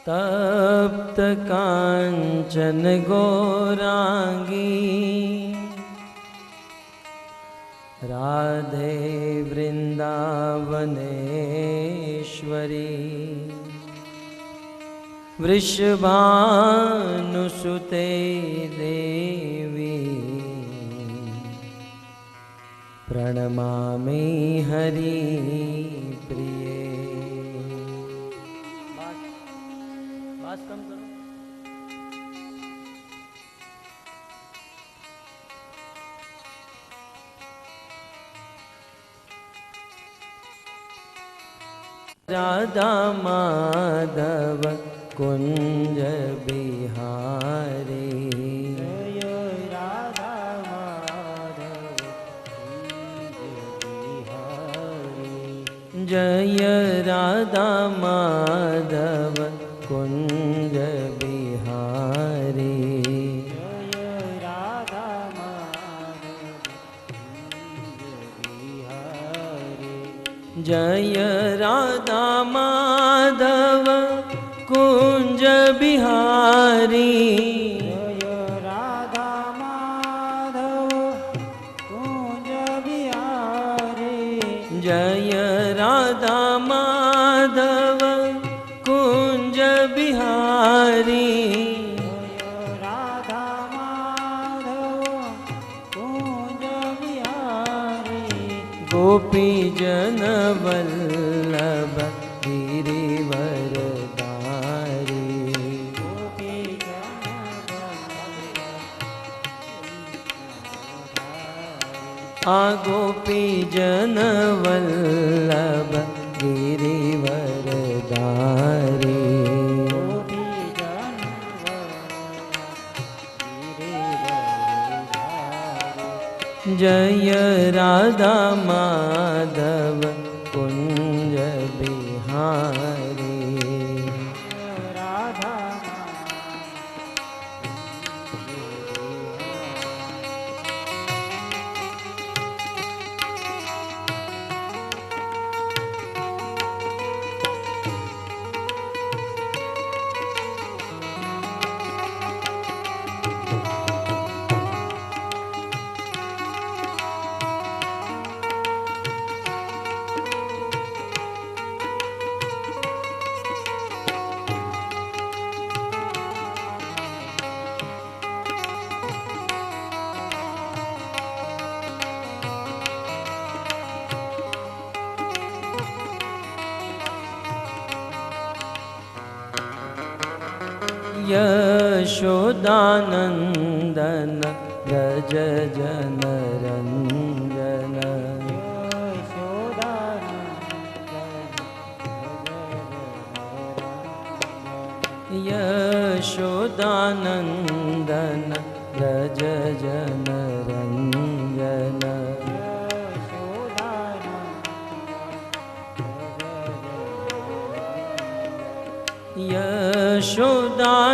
तप्त कांचन गौरांगी राधे वृंदावनेश्वरी वृषभानुसुते देवी प्रणमामि हरि प्रिये। बात कम करो। राधा माधव कुंज बिहारी जय राधा माधव कुंज बिहारी। जय राधा माधव कुंज बिहारी जय राधा माधव कुंज बिहारी। जय राधा माधव कुंज बिहारी जय राधा माधव कुंज बिहारी। जय राधा माधव कुंज बिहारी जय राधा माधव कुंज बिहारी। गोपी जन वल्लभ गिरिवरधारी गोपी आ गोपी जन वल्लभ गिरिवरधारी जय राधा माधव कुंज बिहारी राधा यशोदानंदन व्रज जनरंजन यशोदानंदन व्रज जनरंजन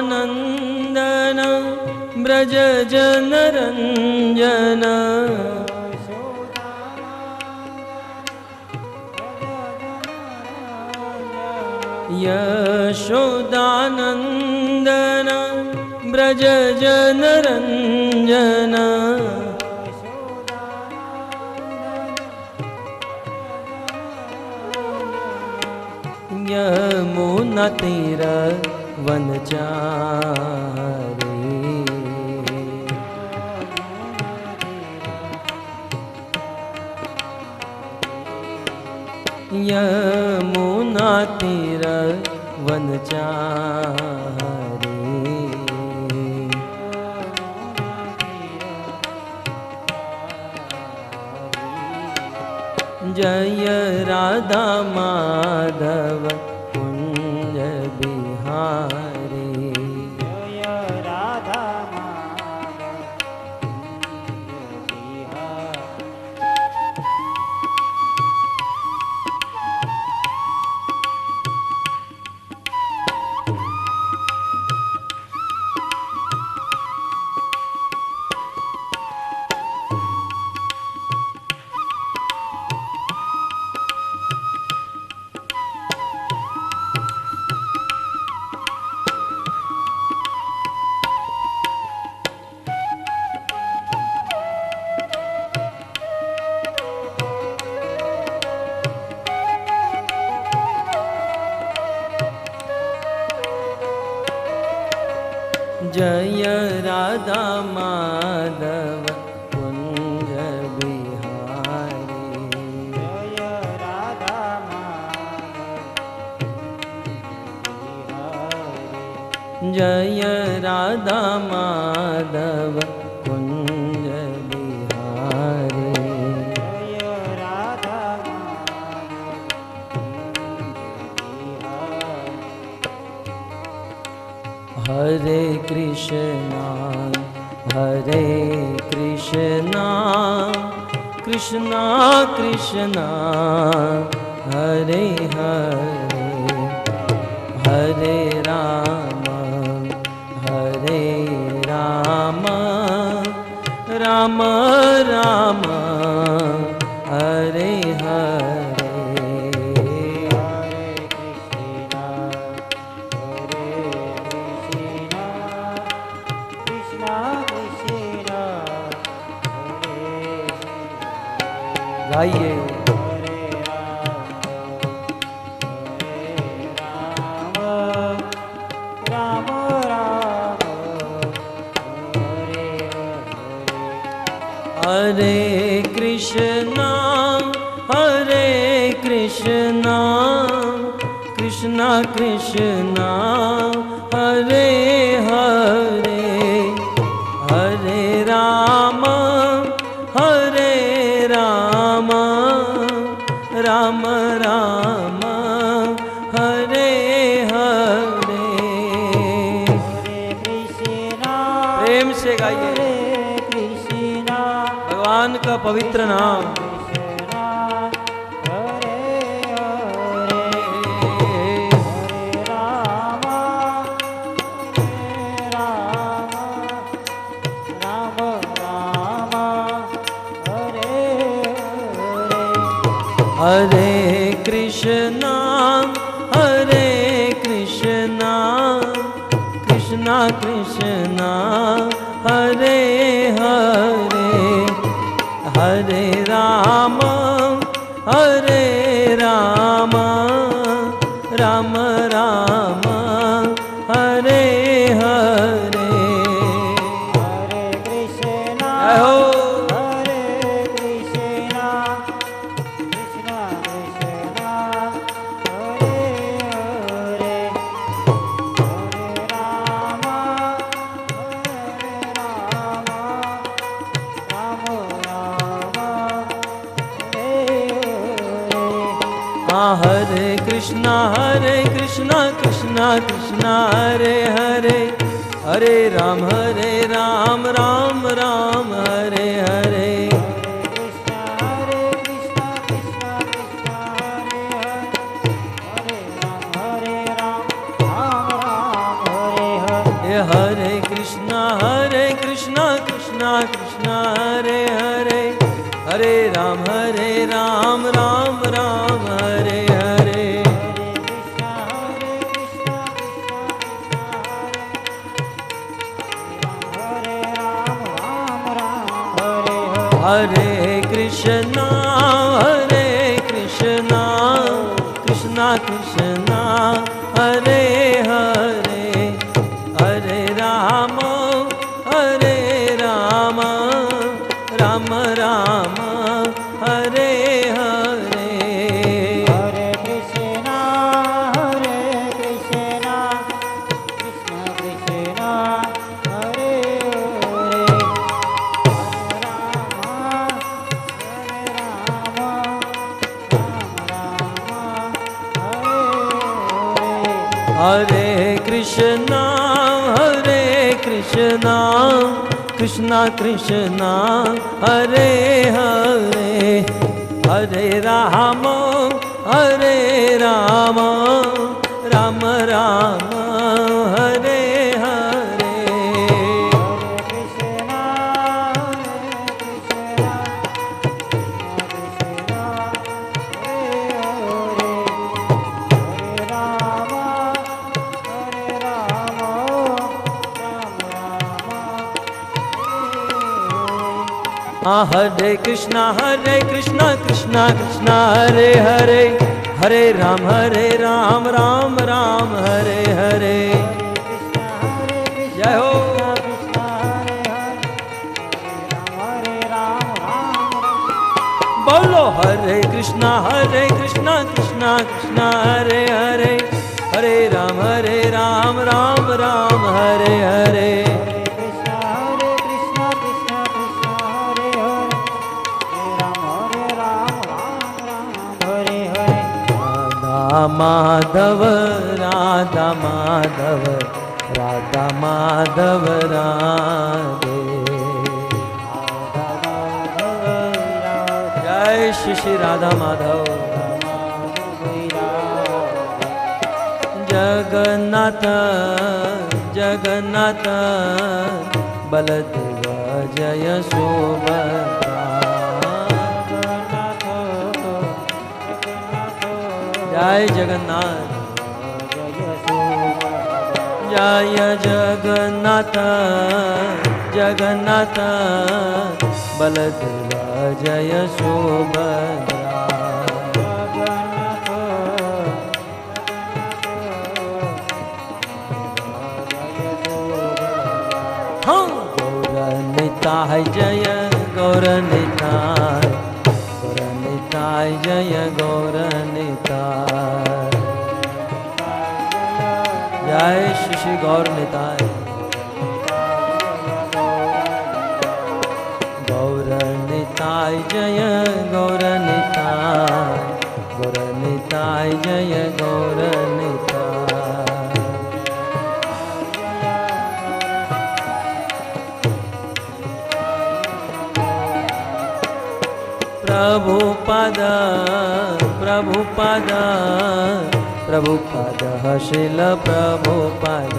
यशोदानंदन व्रज जनरंजन यशोदानंदन व्रज जनरंजन यमुना तीर वनचारी यमुना तीर वनचारी जय राधा माधव कुंज बिहारी जय राधा माधव कुंज बिहारी। राधा माधव कुंज बिहारी। जय राधा माधव जय राधा माधव कुंज बिहारी। जय राधा हरे कृष्णा कृष्णा कृष्णा हरे हरे, हरे राम राम राम हरे हरे। गाइए हरे कृष्णा कृष्णा कृष्णा हरे हरे, हरे राम राम राम हरे हरे। प्रेम से गाइए भगवान का पवित्र नाम। हरे कृष्णा कृष्णा कृष्णा हरे हरे, हरे राम राम राम हरे हरे। हरे कृष्णा कृष्णा कृष्णा हरे हरे, हरे राम राम हरे हरे। हरे कृष्णा कृष्णा कृष्णा हरे हरे, हरे राम राम राम हरे हरे। हरे कृष्णा कृष्णा कृष्णा हरे हरे, हरे राम राम हरे हरे। हरे कृष्णा कृष्णा कृष्णा हरे हरे, हरे राम राम हरे हरे। हरे कृष्णा कृष्णा कृष्णा हरे हरे, हरे राम राम राम हरे हरे। हरे कृष्णा कृष्णा कृष्णा हरे हरे, हरे कृष्णा कृष्णा कृष्णा हरे हरे, हरे राम राम राम हरे हरे। हरे कृष्णा कृष्णा कृष्णा हरे हरे, हरे राम राम हरे हरे। जय हो। हरे कृष्णा कृष्णा कृष्णा हरे हरे, हरे राम राम राम हरे हरे। हरे कृष्णा कृष्णा कृष्णा हरे हरे, हरे राम राम राम हरे हरे। राधा माधव राधा माधव राधा माधव राधे। जय श्री श्री राधा माधव। जगन्नाथ जगन्नाथ बलदेव जय सुभद्रा। जय जगन्नाथ जय जगन्नाथ जगन्नाथ बलदेव जय सुभद्रा। हाँ गौरनिताय जय गौरनिताय, गौरनिताय जय गौरनिताय। जय श्री श्री गौरनिताय। गौरनिताय जय गौरनिताय, गौरनिताय जय गौरनिताय। प्रभुपद प्रभुपद प्रभुपद श्रील प्रभुपद।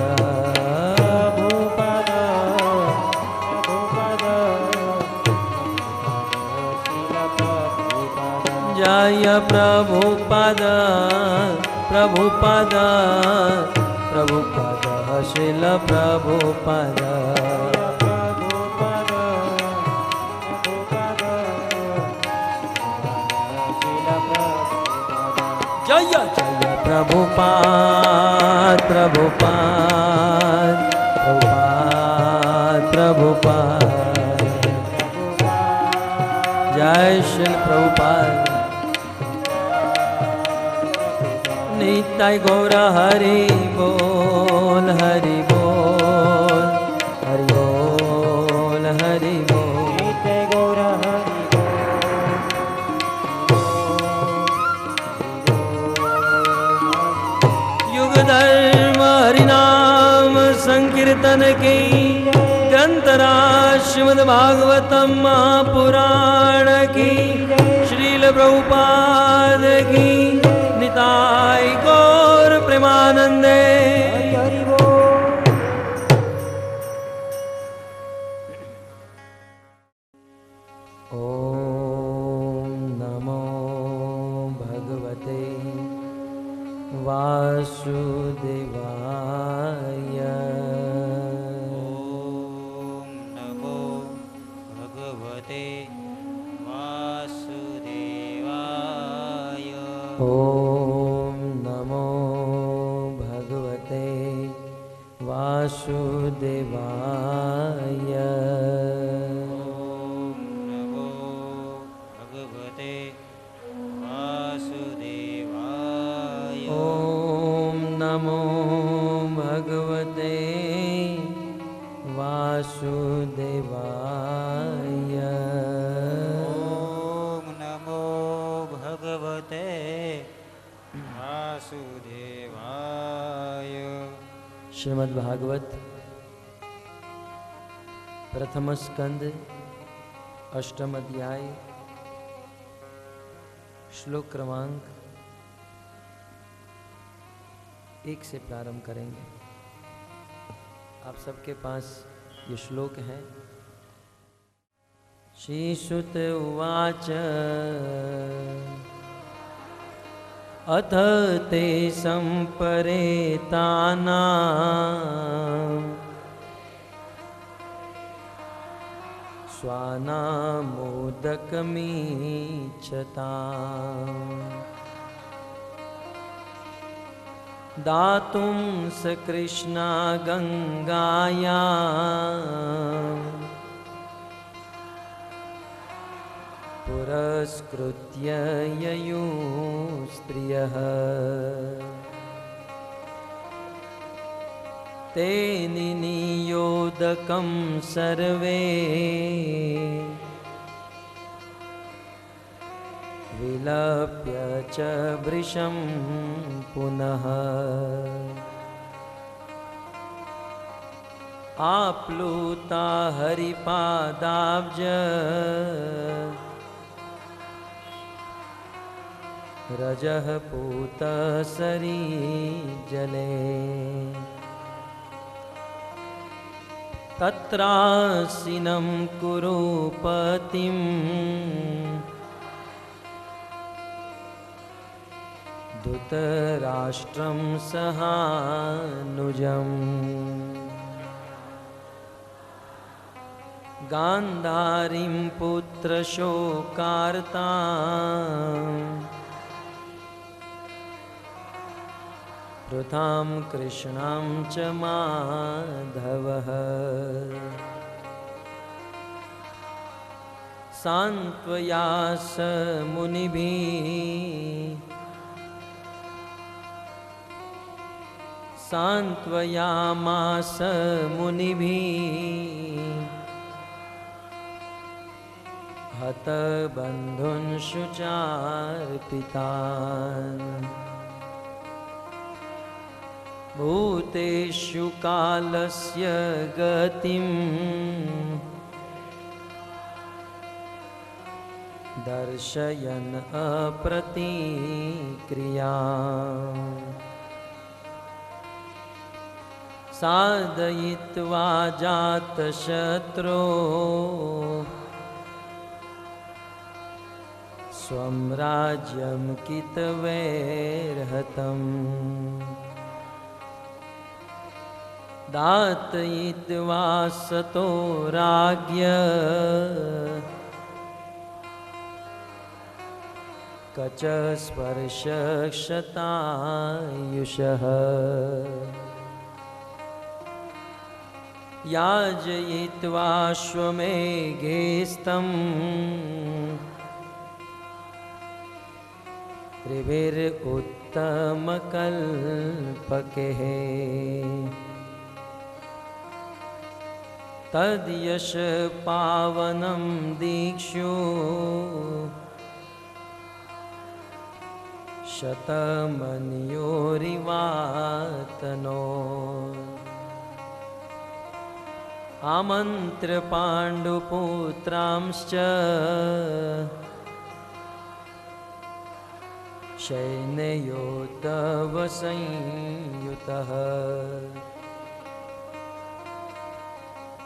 जय प्रभुपद प्रभुपद प्रभुपद श्रील प्रभुपद। जय जय प्रभुपाद प्रभुपाद प्रभुपाद प्रभुपाद। जय श्री प्रभुपाद। निताय गौर हरि बोल हरि बोल हरि बोल हरि बोल। निताय गौर हरि युग धर्म हरिनाम संकीर्तन की ग्रंथराज श्रीमद् भागवतम महापुराण की, श्रील प्रभुपाद की निताय गौर प्रेमानंदे। हरि बोल। ओम नमो भगवते वासुदेवाय। ओम नमो भगवते वासुदेवाय। ओम नमो भगवते वासुदेवाय। ओम नमो भगवते वासुदेवाय। ओम नमो भगवते वासुदेवाय। ओम नमो भगवते वासुदेवाय। श्रीमद् भागवत प्रथम स्कंद अष्टम अध्याय श्लोक क्रमांक 1 से प्रारंभ करेंगे। आप सबके पास ये श्लोक है। श्रीसुत उवाच अथ ते संपरेतानां स्वानामोदकमीच्छताम् दातुं स कृष्णा गङ्गायां पुरस्कृत्य ययुः स्त्रियः ते निनियोदकं सर्वे विलप्य च वृषं पुनः आप्लुता हरिपादाब्ज रजः पूतसरी जले तत्रासीनं कुरु पतिं धृतराष्ट्रं सहानुजम् गान्धारीं पुत्रशोकार्तां पृथां कृष्णां च माधवः सान्त्वयास मुनिभिः सान्त्वयामास मुनिभिः हतबन्धून् शुचार्पितान् भूतेषु कालस्य गतिं दर्शयन् अप्रतिक्रियाम् साधयित्वा जातशत्रो स्वं राज्यं कितवैर्हतम् दातयित्वा सतो राज्ञ कच स्पर्शक्षतायुषः याजयित्वा श्वमेघेस्तं त्रिभिरुत्तमकल्पकैः तद्यश पावनं दीक्षु शतमन्योरिवातनो आमन्त्र पाण्डुपुत्रांश्च सैन्ययोद्धवसंयुतः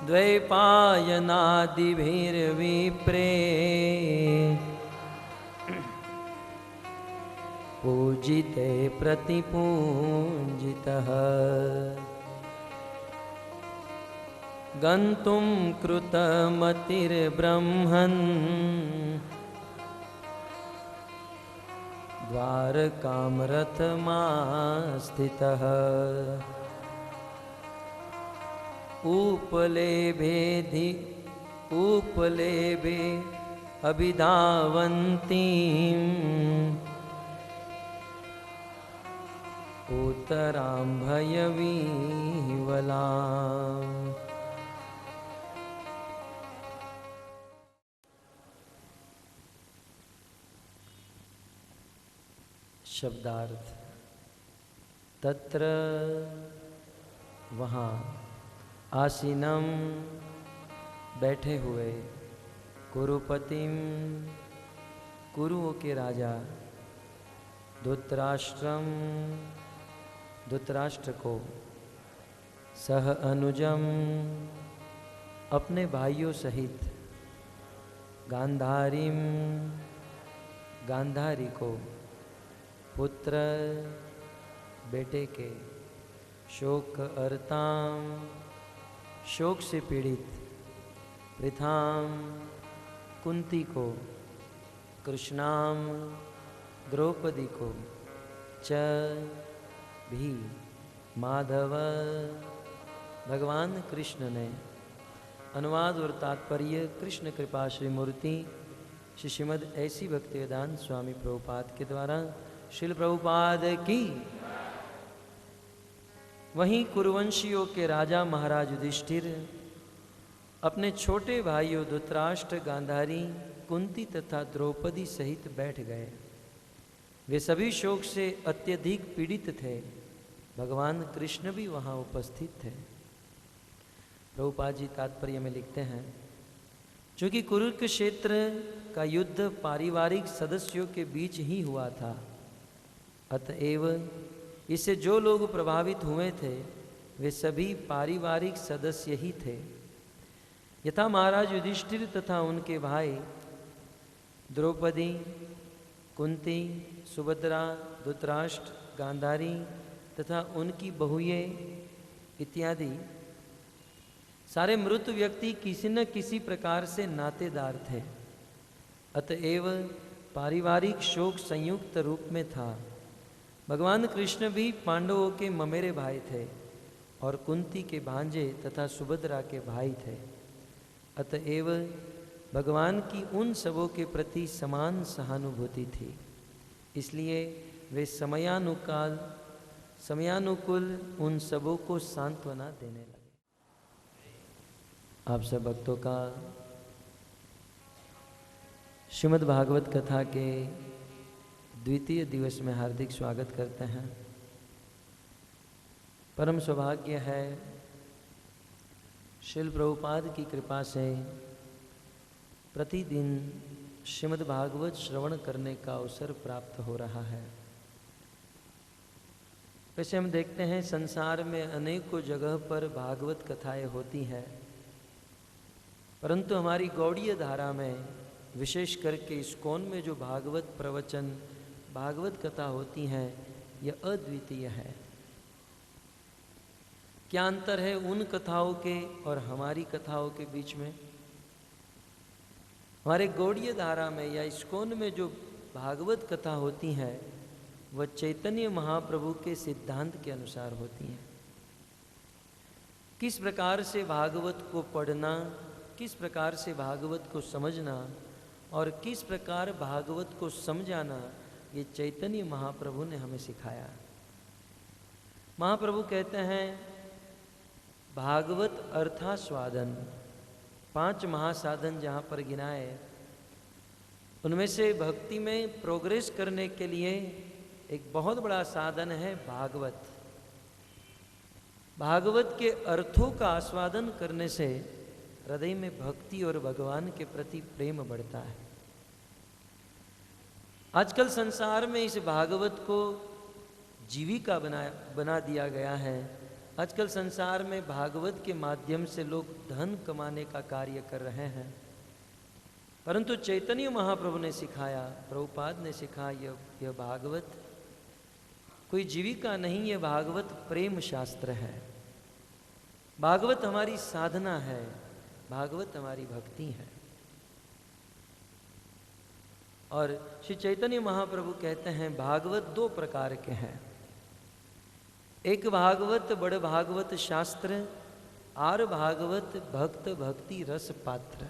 द्वैपायनादिभिर्विप्रे पूजिते प्रतिपूजितः गन्तुं कृतमतिर्ब्रह्मन् द्वारकां रथमास्थितः उपलेभे अभिधावन्तीम् उत्तरां भयविह्वलाम् शब्दार्थ तत्र वहाँ आसीनम बैठे हुए कुरुपतिम कुरुओं के राजा धृतराष्ट्र को सह अनुजम अपने भाइयों सहित गांधारी को पुत्र बेटे के शोक अर्ताम शोक से पीड़ित पृथाम कुंती को कृष्णाम द्रौपदी को च भी माधव भगवान कृष्ण ने अनुवाद और तात्पर्य कृष्ण कृपा श्री मूर्ति श्री श्रीमद् ऐसी भक्तिवेदांत स्वामी प्रभुपाद के द्वारा श्रील प्रभुपाद की। वहीं कुरुवंशियों के राजा महाराज युधिष्ठिर अपने छोटे भाइयों धृतराष्ट्र, गांधारी, कुंती तथा द्रौपदी सहित बैठ गए। वे सभी शोक से अत्यधिक पीड़ित थे। भगवान कृष्ण भी वहाँ उपस्थित थे। प्रभुपाद जी तात्पर्य में लिखते हैं, चूँकि कुरुक्षेत्र का युद्ध पारिवारिक सदस्यों के बीच ही हुआ था, अतएव इससे जो लोग प्रभावित हुए थे वे सभी पारिवारिक सदस्य ही थे। यथा महाराज युधिष्ठिर तथा उनके भाई द्रौपदी, कुंती, सुभद्रा, धृतराष्ट्र, गांधारी तथा उनकी बहुएं इत्यादि सारे मृत व्यक्ति किसी न किसी प्रकार से नातेदार थे। अतएव पारिवारिक शोक संयुक्त रूप में था। भगवान कृष्ण भी पांडवों के ममेरे भाई थे और कुंती के भांजे तथा सुभद्रा के भाई थे। अतएव भगवान की उन सबों के प्रति समान सहानुभूति थी। इसलिए वे समयानुकूल उन सबों को सांत्वना देने लगे। आप सब भक्तों का श्रीमद् भागवत कथा के द्वितीय दिवस में हार्दिक स्वागत करते हैं। परम सौभाग्य है श्रील प्रभुपाद की कृपा से प्रतिदिन श्रीमद् भागवत श्रवण करने का अवसर प्राप्त हो रहा है। वैसे हम देखते हैं संसार में अनेकों जगह पर भागवत कथाएं होती हैं, परंतु हमारी गौड़ीय धारा में विशेष करके इस्कॉन में जो भागवत प्रवचन, भागवत कथा होती हैं, यह अद्वितीय है। क्या अंतर है उन कथाओं के और हमारी कथाओं के बीच में? हमारे गौड़ीय धारा में या इस्कॉन में जो भागवत कथा होती हैं वह चैतन्य महाप्रभु के सिद्धांत के अनुसार होती हैं। किस प्रकार से भागवत को पढ़ना, किस प्रकार से भागवत को समझना और किस प्रकार भागवत को समझाना, ये चैतन्य महाप्रभु ने हमें सिखाया। महाप्रभु कहते हैं भागवत अर्थास्वादन, 5 महासाधन जहाँ पर गिनाए, उनमें से भक्ति में प्रोग्रेस करने के लिए एक बहुत बड़ा साधन है भागवत। भागवत के अर्थों का आस्वादन करने से हृदय में भक्ति और भगवान के प्रति प्रेम बढ़ता है। आजकल संसार में इस भागवत को जीविका बना दिया गया है। आजकल संसार में भागवत के माध्यम से लोग धन कमाने का कार्य कर रहे हैं, परंतु चैतन्य महाप्रभु ने सिखाया, प्रभुपाद ने सिखाया, यह भागवत कोई जीविका नहीं, यह भागवत प्रेम शास्त्र है। भागवत हमारी साधना है, भागवत हमारी भक्ति है। और श्री चैतन्य महाप्रभु कहते हैं भागवत 2 प्रकार के हैं। एक भागवत बड़ भागवत शास्त्र, आर भागवत भक्त भक्ति रस पात्र।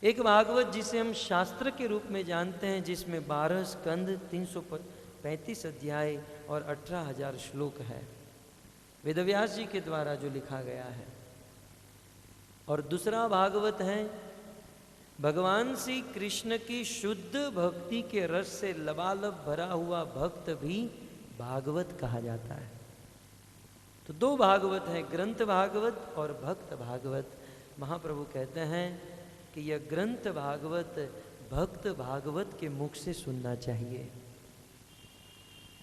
एक भागवत जिसे हम शास्त्र के रूप में जानते हैं, जिसमें 12 स्कंद, 335 अध्याय और 18,000 श्लोक है, वेदव्यास जी के द्वारा जो लिखा गया है। और दूसरा भागवत है भगवान श्री कृष्ण की शुद्ध भक्ति के रस से लबालब भरा हुआ भक्त भी भागवत कहा जाता है। तो 2 भागवत हैं, ग्रंथ भागवत और भक्त भागवत। महाप्रभु कहते हैं कि यह ग्रंथ भागवत भक्त भागवत के मुख से सुनना चाहिए।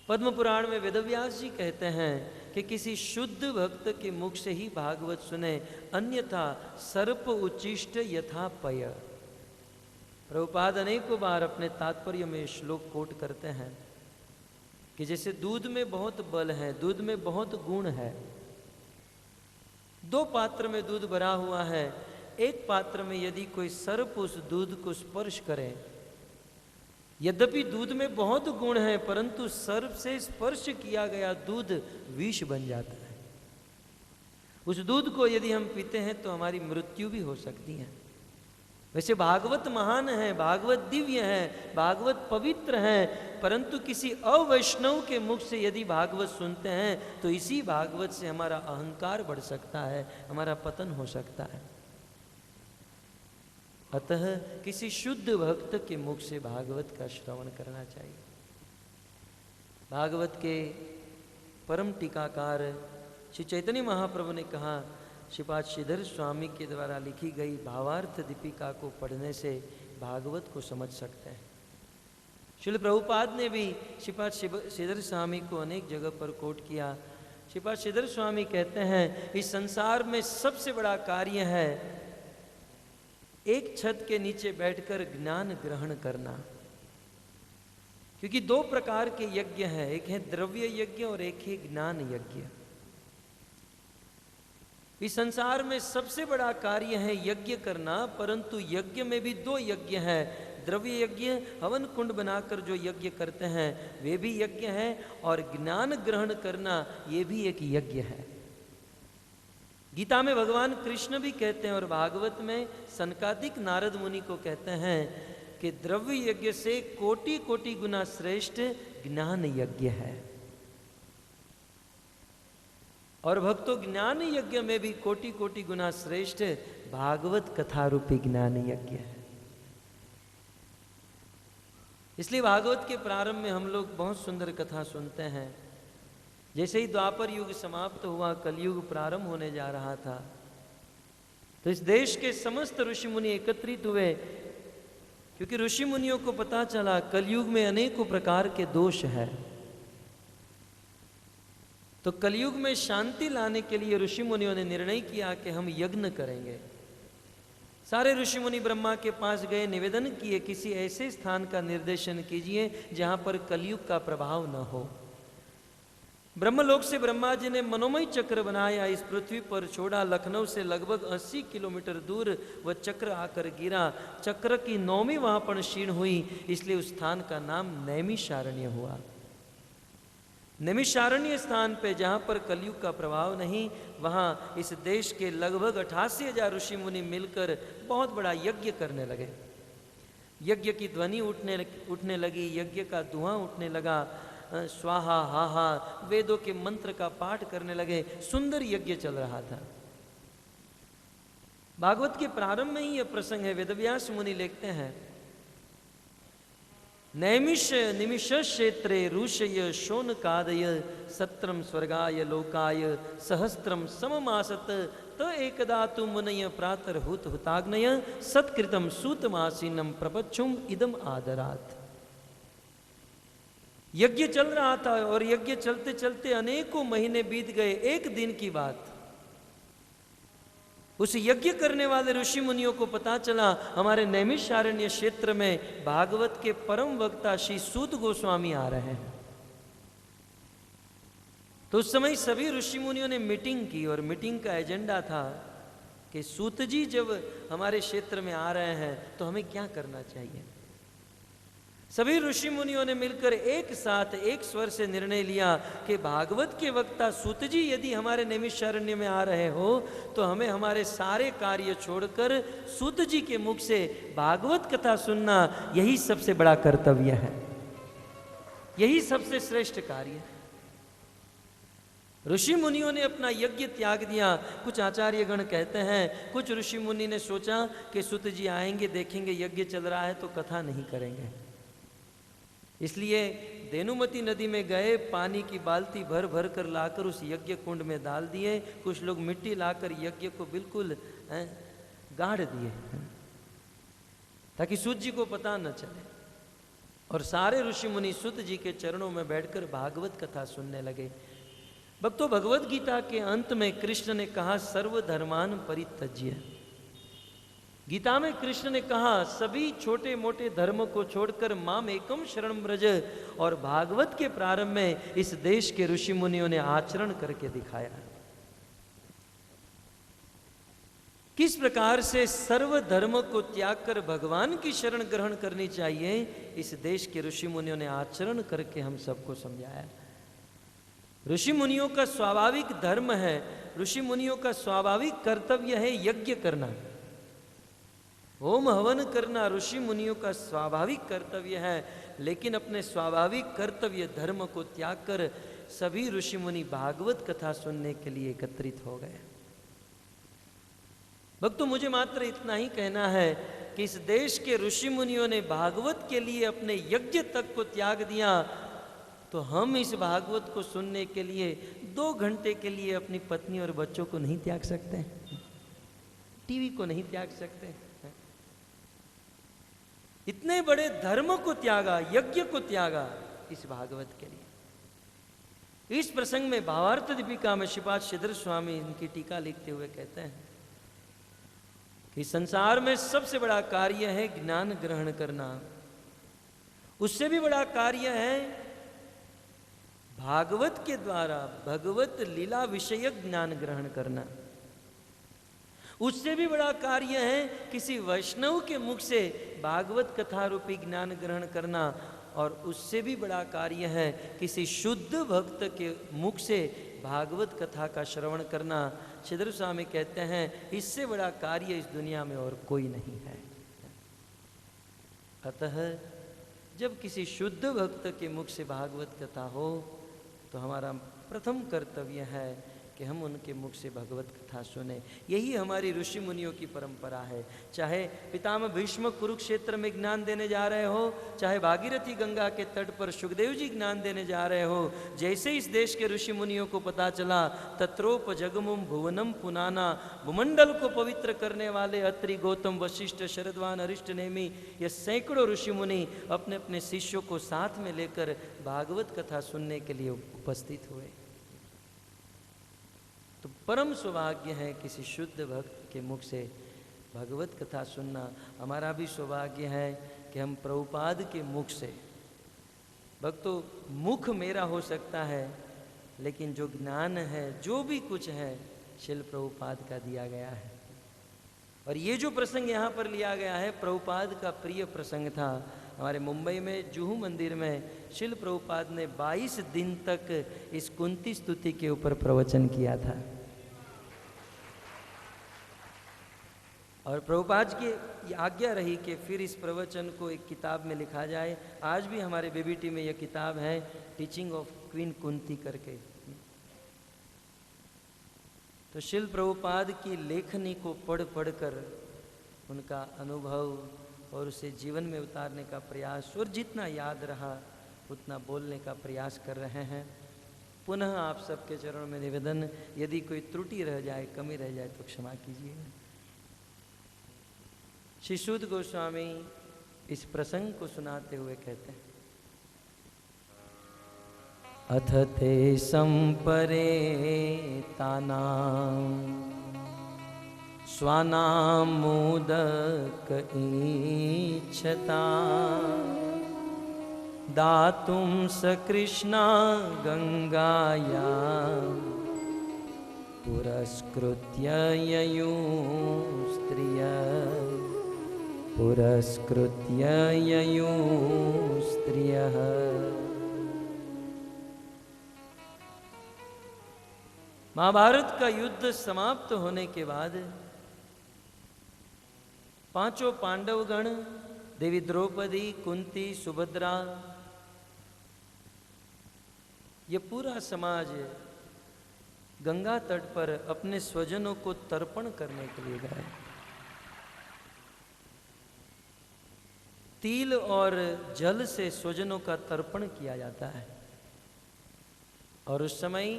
पद्म पुराण में वेदव्यास जी कहते हैं कि किसी शुद्ध भक्त के मुख से ही भागवत सुने, अन्यथा सर्प उच्चिष्ट यथा पय। प्रभुपाद अनेकों बार अपने तात्पर्य में श्लोक कोट करते हैं कि जैसे दूध में बहुत बल है, दूध में बहुत गुण है। 2 पात्र में दूध भरा हुआ है, एक पात्र में यदि कोई सर्प उस दूध को स्पर्श करे, यद्यपि दूध में बहुत गुण है, परंतु सर्प से स्पर्श किया गया दूध विष बन जाता है। उस दूध को यदि हम पीते हैं तो हमारी मृत्यु भी हो सकती है। वैसे भागवत महान है, भागवत दिव्य है, भागवत पवित्र है, परंतु किसी अवैष्णव के मुख से यदि भागवत सुनते हैं तो इसी भागवत से हमारा अहंकार बढ़ सकता है, हमारा पतन हो सकता है। अतः किसी शुद्ध भक्त के मुख से भागवत का श्रवण करना चाहिए। भागवत के परम टीकाकार श्री चैतन्य महाप्रभु ने कहा, श्रीपाद श्रीधर स्वामी के द्वारा लिखी गई भावार्थ दीपिका को पढ़ने से भागवत को समझ सकते हैं। श्रील प्रभुपाद ने भी श्रीपाद श्रीधर स्वामी को अनेक जगह पर कोट किया। श्रीपाद श्रीधर स्वामी कहते हैं, इस संसार में सबसे बड़ा कार्य है एक छत के नीचे बैठकर ज्ञान ग्रहण करना। क्योंकि दो प्रकार के यज्ञ हैं, एक है द्रव्य यज्ञ और एक है ज्ञान यज्ञ। इस संसार में सबसे बड़ा कार्य है यज्ञ करना, परंतु यज्ञ में भी दो यज्ञ हैं। द्रव्य यज्ञ, हवन कुंड बनाकर जो यज्ञ करते हैं वे भी यज्ञ है, और ज्ञान ग्रहण करना ये भी एक यज्ञ है। गीता में भगवान कृष्ण भी कहते हैं और भागवत में सनकादिक नारद मुनि को कहते हैं कि द्रव्य यज्ञ से कोटि कोटि गुना श्रेष्ठ ज्ञान यज्ञ है। और भक्तों, ज्ञान यज्ञ में भी कोटि कोटि गुना श्रेष्ठ भागवत कथा रूपी ज्ञान यज्ञ है। इसलिए भागवत के प्रारंभ में हम लोग बहुत सुंदर कथा सुनते हैं। जैसे ही द्वापर युग समाप्त हुआ, कलयुग प्रारंभ होने जा रहा था, तो इस देश के समस्त ऋषि मुनि एकत्रित हुए, क्योंकि ऋषि मुनियों को पता चला कलयुग में अनेकों प्रकार के दोष है। तो कलयुग में शांति लाने के लिए ऋषि मुनियों ने निर्णय किया कि हम यज्ञ करेंगे। सारे ऋषि मुनि ब्रह्मा के पास गए, निवेदन किए किसी ऐसे स्थान का निर्देशन कीजिए जहां पर कलयुग का प्रभाव न हो। ब्रह्मलोक से ब्रह्मा जी ने मनोमय चक्र बनाया, इस पृथ्वी पर छोड़ा। लखनऊ से लगभग 80 किलोमीटर दूर वह चक्र आकर गिरा। चक्र की नौवीं वहां पर क्षीण हुई, इसलिए उस स्थान का नाम नैमिषारण्य हुआ। नैमिषारण्य स्थान पे जहाँ पर कलयुग का प्रभाव नहीं, वहाँ इस देश के लगभग 88,000 ऋषि मुनि मिलकर बहुत बड़ा यज्ञ करने लगे। यज्ञ की ध्वनि उठने लगी, यज्ञ का धुआं उठने लगा, स्वाहा हाहा वेदों के मंत्र का पाठ करने लगे। सुंदर यज्ञ चल रहा था। भागवत के प्रारंभ में ही यह प्रसंग है। वेदव्यास मुनि लिखते हैं, नैमिष निमिष क्षेत्रे ऋषय शोनकादय सत्रम स्वर्गाय लोकाय सहस्त्रम सममासत त एकदा तु मुनय प्रातर्हुत हुताग्नय सत्कृतम सूतमासीनम प्रपच्छुम इदम आदरात। यज्ञ चल रहा था और यज्ञ चलते चलते अनेकों महीने बीत गए। एक दिन की बात, उस यज्ञ करने वाले ऋषि मुनियों को पता चला हमारे नैमिषारण्य क्षेत्र में भागवत के परम वक्ता श्री सूत गोस्वामी आ रहे हैं। तो उस समय सभी ऋषि मुनियों ने मीटिंग की, और मीटिंग का एजेंडा था कि सूत जी जब हमारे क्षेत्र में आ रहे हैं तो हमें क्या करना चाहिए। सभी ऋषि मुनियों ने मिलकर एक साथ एक स्वर से निर्णय लिया कि भागवत के वक्ता सूत जी यदि हमारे नैमिषारण्य में आ रहे हो तो हमें हमारे सारे कार्य छोड़कर सूत जी के मुख से भागवत कथा सुनना, यही सबसे बड़ा कर्तव्य है, यही सबसे श्रेष्ठ कार्य है। ऋषि मुनियों ने अपना यज्ञ त्याग दिया। कुछ आचार्यगण कहते हैं कुछ ऋषि मुनि ने सोचा कि सूत जी आएंगे, देखेंगे यज्ञ चल रहा है तो कथा नहीं करेंगे, इसलिए धेनुमती नदी में गए, पानी की बाल्टी भर भर कर लाकर उस यज्ञ कुंड में डाल दिए। कुछ लोग मिट्टी लाकर यज्ञ को बिल्कुल गाड़ दिए ताकि सूत जी को पता न चले। और सारे ऋषि मुनि सूत जी के चरणों में बैठकर भागवत कथा सुनने लगे। भक्तों, भगवत गीता के अंत में कृष्ण ने कहा सर्वधर्मान परित्यज्य। गीता में कृष्ण ने कहा सभी छोटे मोटे धर्म को छोड़कर माम एकम शरणं व्रज। और भागवत के प्रारंभ में इस देश के ऋषि मुनियों ने आचरण करके दिखाया किस प्रकार से सर्व धर्म को त्याग कर भगवान की शरण ग्रहण करनी चाहिए। इस देश के ऋषि मुनियों ने आचरण करके हम सबको समझाया। ऋषि मुनियों का स्वाभाविक धर्म है, ऋषि मुनियों का स्वाभाविक कर्तव्य है यज्ञ करना। होम हवन करना ऋषि मुनियों का स्वाभाविक कर्तव्य है, लेकिन अपने स्वाभाविक कर्तव्य धर्म को त्याग कर सभी ऋषि मुनि भागवत कथा सुनने के लिए एकत्रित हो गए। भक्तों, मुझे मात्र इतना ही कहना है कि इस देश के ऋषि मुनियों ने भागवत के लिए अपने यज्ञ तक को त्याग दिया, तो हम इस भागवत को सुनने के लिए 2 घंटे के लिए अपनी पत्नी और बच्चों को नहीं त्याग सकते, टीवी को नहीं त्याग सकते। इतने बड़े धर्म को त्यागा, यज्ञ को त्यागा इस भागवत के लिए। इस प्रसंग में भावार्थ दीपिका में श्रीपाद श्रीधर स्वामी इनकी टीका लिखते हुए कहते हैं कि संसार में सबसे बड़ा कार्य है ज्ञान ग्रहण करना, उससे भी बड़ा कार्य है भागवत के द्वारा भगवत लीला विषयक ज्ञान ग्रहण करना, उससे भी बड़ा कार्य है किसी वैष्णव के मुख से भागवत कथा रूपी ज्ञान ग्रहण करना, और उससे भी बड़ा कार्य है किसी शुद्ध भक्त के मुख से भागवत कथा का श्रवण करना। श्रीधर स्वामी कहते हैं इससे बड़ा कार्य इस दुनिया में और कोई नहीं है। अतः जब किसी शुद्ध भक्त के मुख से भागवत कथा हो तो हमारा प्रथम कर्तव्य है कि हम उनके मुख से भगवत कथा सुने। यही हमारी ऋषि मुनियों की परंपरा है। चाहे पितामह भीष्म कुरुक्षेत्र में ज्ञान देने जा रहे हो, चाहे भागीरथी गंगा के तट पर सुखदेव जी ज्ञान देने जा रहे हो, जैसे इस देश के ऋषि मुनियों को पता चला तत्रोप जगमुम भुवनम पुनाना, भूमंडल को पवित्र करने वाले अत्रि गौतम वशिष्ठ शरद्वान अरिष्ट नेमी, ये सैकड़ों ऋषि मुनि अपने अपने शिष्यों को साथ में लेकर भागवत कथा सुनने के लिए उपस्थित हुए। तो परम सौभाग्य है किसी शुद्ध भक्त के मुख से भगवत कथा सुनना। हमारा भी सौभाग्य है कि हम प्रभुपाद के मुख से, भक्तों मुख मेरा हो सकता है लेकिन जो ज्ञान है, जो भी कुछ है, शिल प्रभुपाद का दिया गया है। और ये जो प्रसंग यहाँ पर लिया गया है प्रभुपाद का प्रिय प्रसंग था। हमारे मुंबई में जुहू मंदिर में शिल प्रभुपाद ने 22 दिन तक इस कुंती स्तुति के ऊपर प्रवचन किया था। और प्रभुपाद की आज्ञा रही कि फिर इस प्रवचन को एक किताब में लिखा जाए। आज भी हमारे बीबीटी में यह किताब है, टीचिंग ऑफ क्वीन कुंती करके। तो शिल प्रभुपाद की लेखनी को पढ़ कर उनका अनुभव और उसे जीवन में उतारने का प्रयास, और जितना याद रहा उतना बोलने का प्रयास कर रहे हैं। पुनः आप सबके चरणों में निवेदन, यदि कोई त्रुटि रह जाए, कमी रह जाए तो क्षमा कीजिए। श्री शुद्ध गोस्वामी इस प्रसंग को सुनाते हुए कहते हैं, अथ ते संपरे तानां स्वानां मोदक इच्छता दातुं स कृष्णा गंगाया पुरस्कृत्य ययुः स्त्रियः पुरस्कृत्य ययुः स्त्रियः। महाभारत का युद्ध समाप्त होने के बाद पांचों पांडवगण, देवी द्रौपदी, कुंती, सुभद्रा, ये पूरा समाज गंगा तट पर अपने स्वजनों को तर्पण करने के लिए गए। तिल और जल से स्वजनों का तर्पण किया जाता है। और उस समय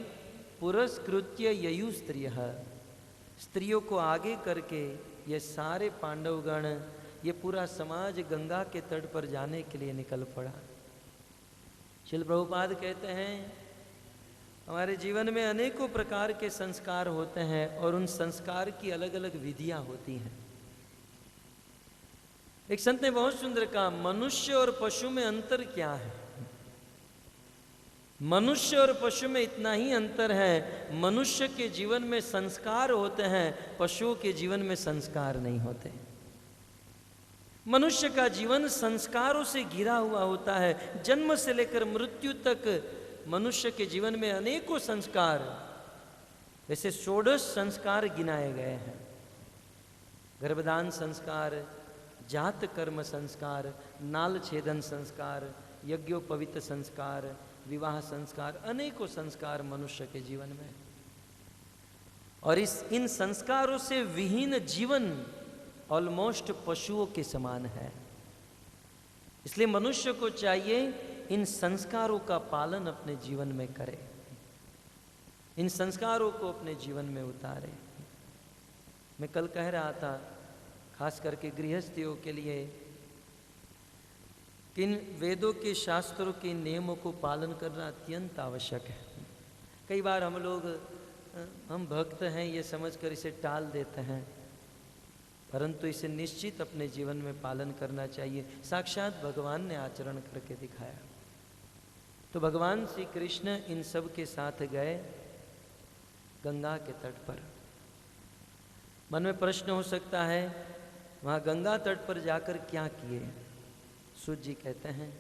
पुरस्कृत्य ययु स्त्रियः, स्त्रियों को आगे करके ये सारे पांडवगण, ये पूरा समाज गंगा के तट पर जाने के लिए निकल पड़ा। श्रील प्रभुपाद कहते हैं हमारे जीवन में अनेकों प्रकार के संस्कार होते हैं और उन संस्कार की अलग अलग विधियां होती हैं। एक संत ने बहुत सुंदर कहा, मनुष्य और पशु में अंतर क्या है? मनुष्य और पशु में इतना ही अंतर है, मनुष्य के जीवन में संस्कार होते हैं, पशुओं के जीवन में संस्कार नहीं होते। मनुष्य का जीवन संस्कारों से घिरा हुआ होता है। जन्म से लेकर मृत्यु तक मनुष्य के जीवन में अनेकों संस्कार, जैसे 16 संस्कार गिनाए गए हैं। गर्भदान संस्कार, जात कर्म संस्कार, नाल छेदन संस्कार, यज्ञोपवीत संस्कार, विवाह संस्कार, अनेकों संस्कार मनुष्य के जीवन में। और इन संस्कारों से विहीन जीवन ऑलमोस्ट पशुओं के समान है। इसलिए मनुष्य को चाहिए इन संस्कारों का पालन अपने जीवन में करे, इन संस्कारों को अपने जीवन में उतारे। मैं कल कह रहा था, खास करके गृहस्थियों के लिए, कि इन वेदों के शास्त्रों के नियमों को पालन करना अत्यंत आवश्यक है। कई बार हम भक्त हैं ये समझकर इसे टाल देते हैं, परंतु इसे निश्चित अपने जीवन में पालन करना चाहिए। साक्षात भगवान ने आचरण करके दिखाया। तो भगवान श्री कृष्ण इन सब के साथ गए गंगा के तट पर। मन में प्रश्न हो सकता है, वहाँ गंगा तट पर जाकर क्या किए? सूत जी कहते हैं,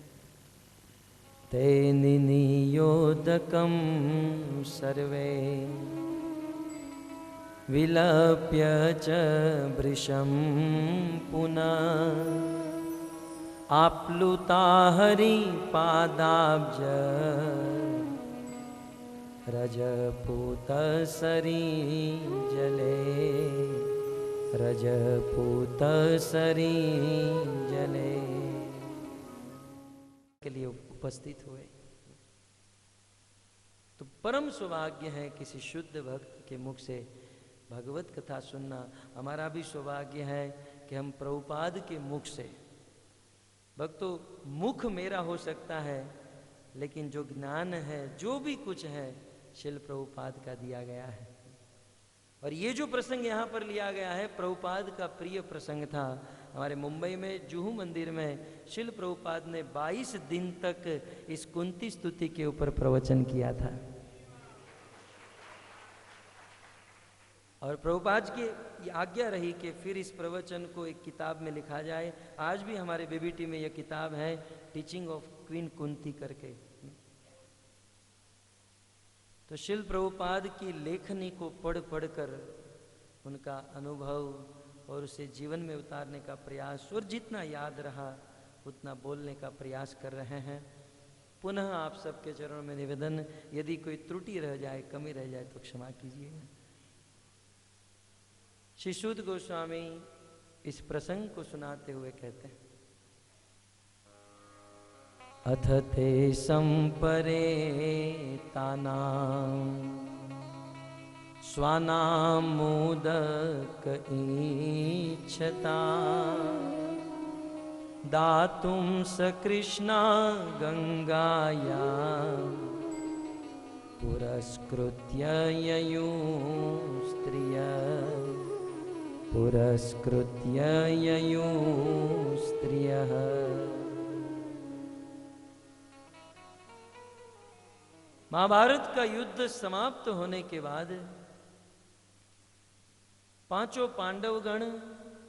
ते निनियोदकं सर्वे विलप्य च वृषं पुनः आप्लुता हरिपादाब्ज रजपूतसरी जले, रजपूतसरी जले के लिए उपस्थित हुए। तो परम सौभाग्य है किसी शुद्ध भक्त के मुख से भगवत कथा सुनना। हमारा भी सौभाग्य है कि हम प्रभुपाद के मुख से, भक्तों मुख मेरा हो सकता है, लेकिन जो ज्ञान है, जो भी कुछ है, शिल प्रभुपाद का दिया गया है। और ये जो प्रसंग यहाँ पर लिया गया है, प्रभुपाद का प्रिय प्रसंग था। हमारे मुंबई में जुहू मंदिर में शिल प्रभुपाद ने 22 दिन तक इस कुंती स्तुति के ऊपर प्रवचन किया था। और प्रभुपाद की आज्ञा रही कि फिर इस प्रवचन को एक किताब में लिखा जाए। आज भी हमारे बीबीटी में यह किताब है, टीचिंग ऑफ क्वीन कुंती करके। तो शिल प्रभुपाद की लेखनी को पढ़ पढ़कर उनका अनुभव और उसे जीवन में उतारने का प्रयास, और जितना याद रहा उतना बोलने का प्रयास कर रहे हैं। पुनः आप सबके चरणों में निवेदन, यदि कोई त्रुटि रह जाए, कमी रह जाए तो क्षमा कीजिएगा। श्री सूत गोस्वामी इस प्रसंग को सुनाते हुए कहते हैं, अथ ते संपरे तानां स्वानां मोदक ईच्छता दातुं स कृष्णा गंगाया पुरस्कृत्य ययुः स्त्रियः, पुरस्कृत्य ययुः स्त्रियः। महाभारत का युद्ध समाप्त होने के बाद पांचों पांडवगण,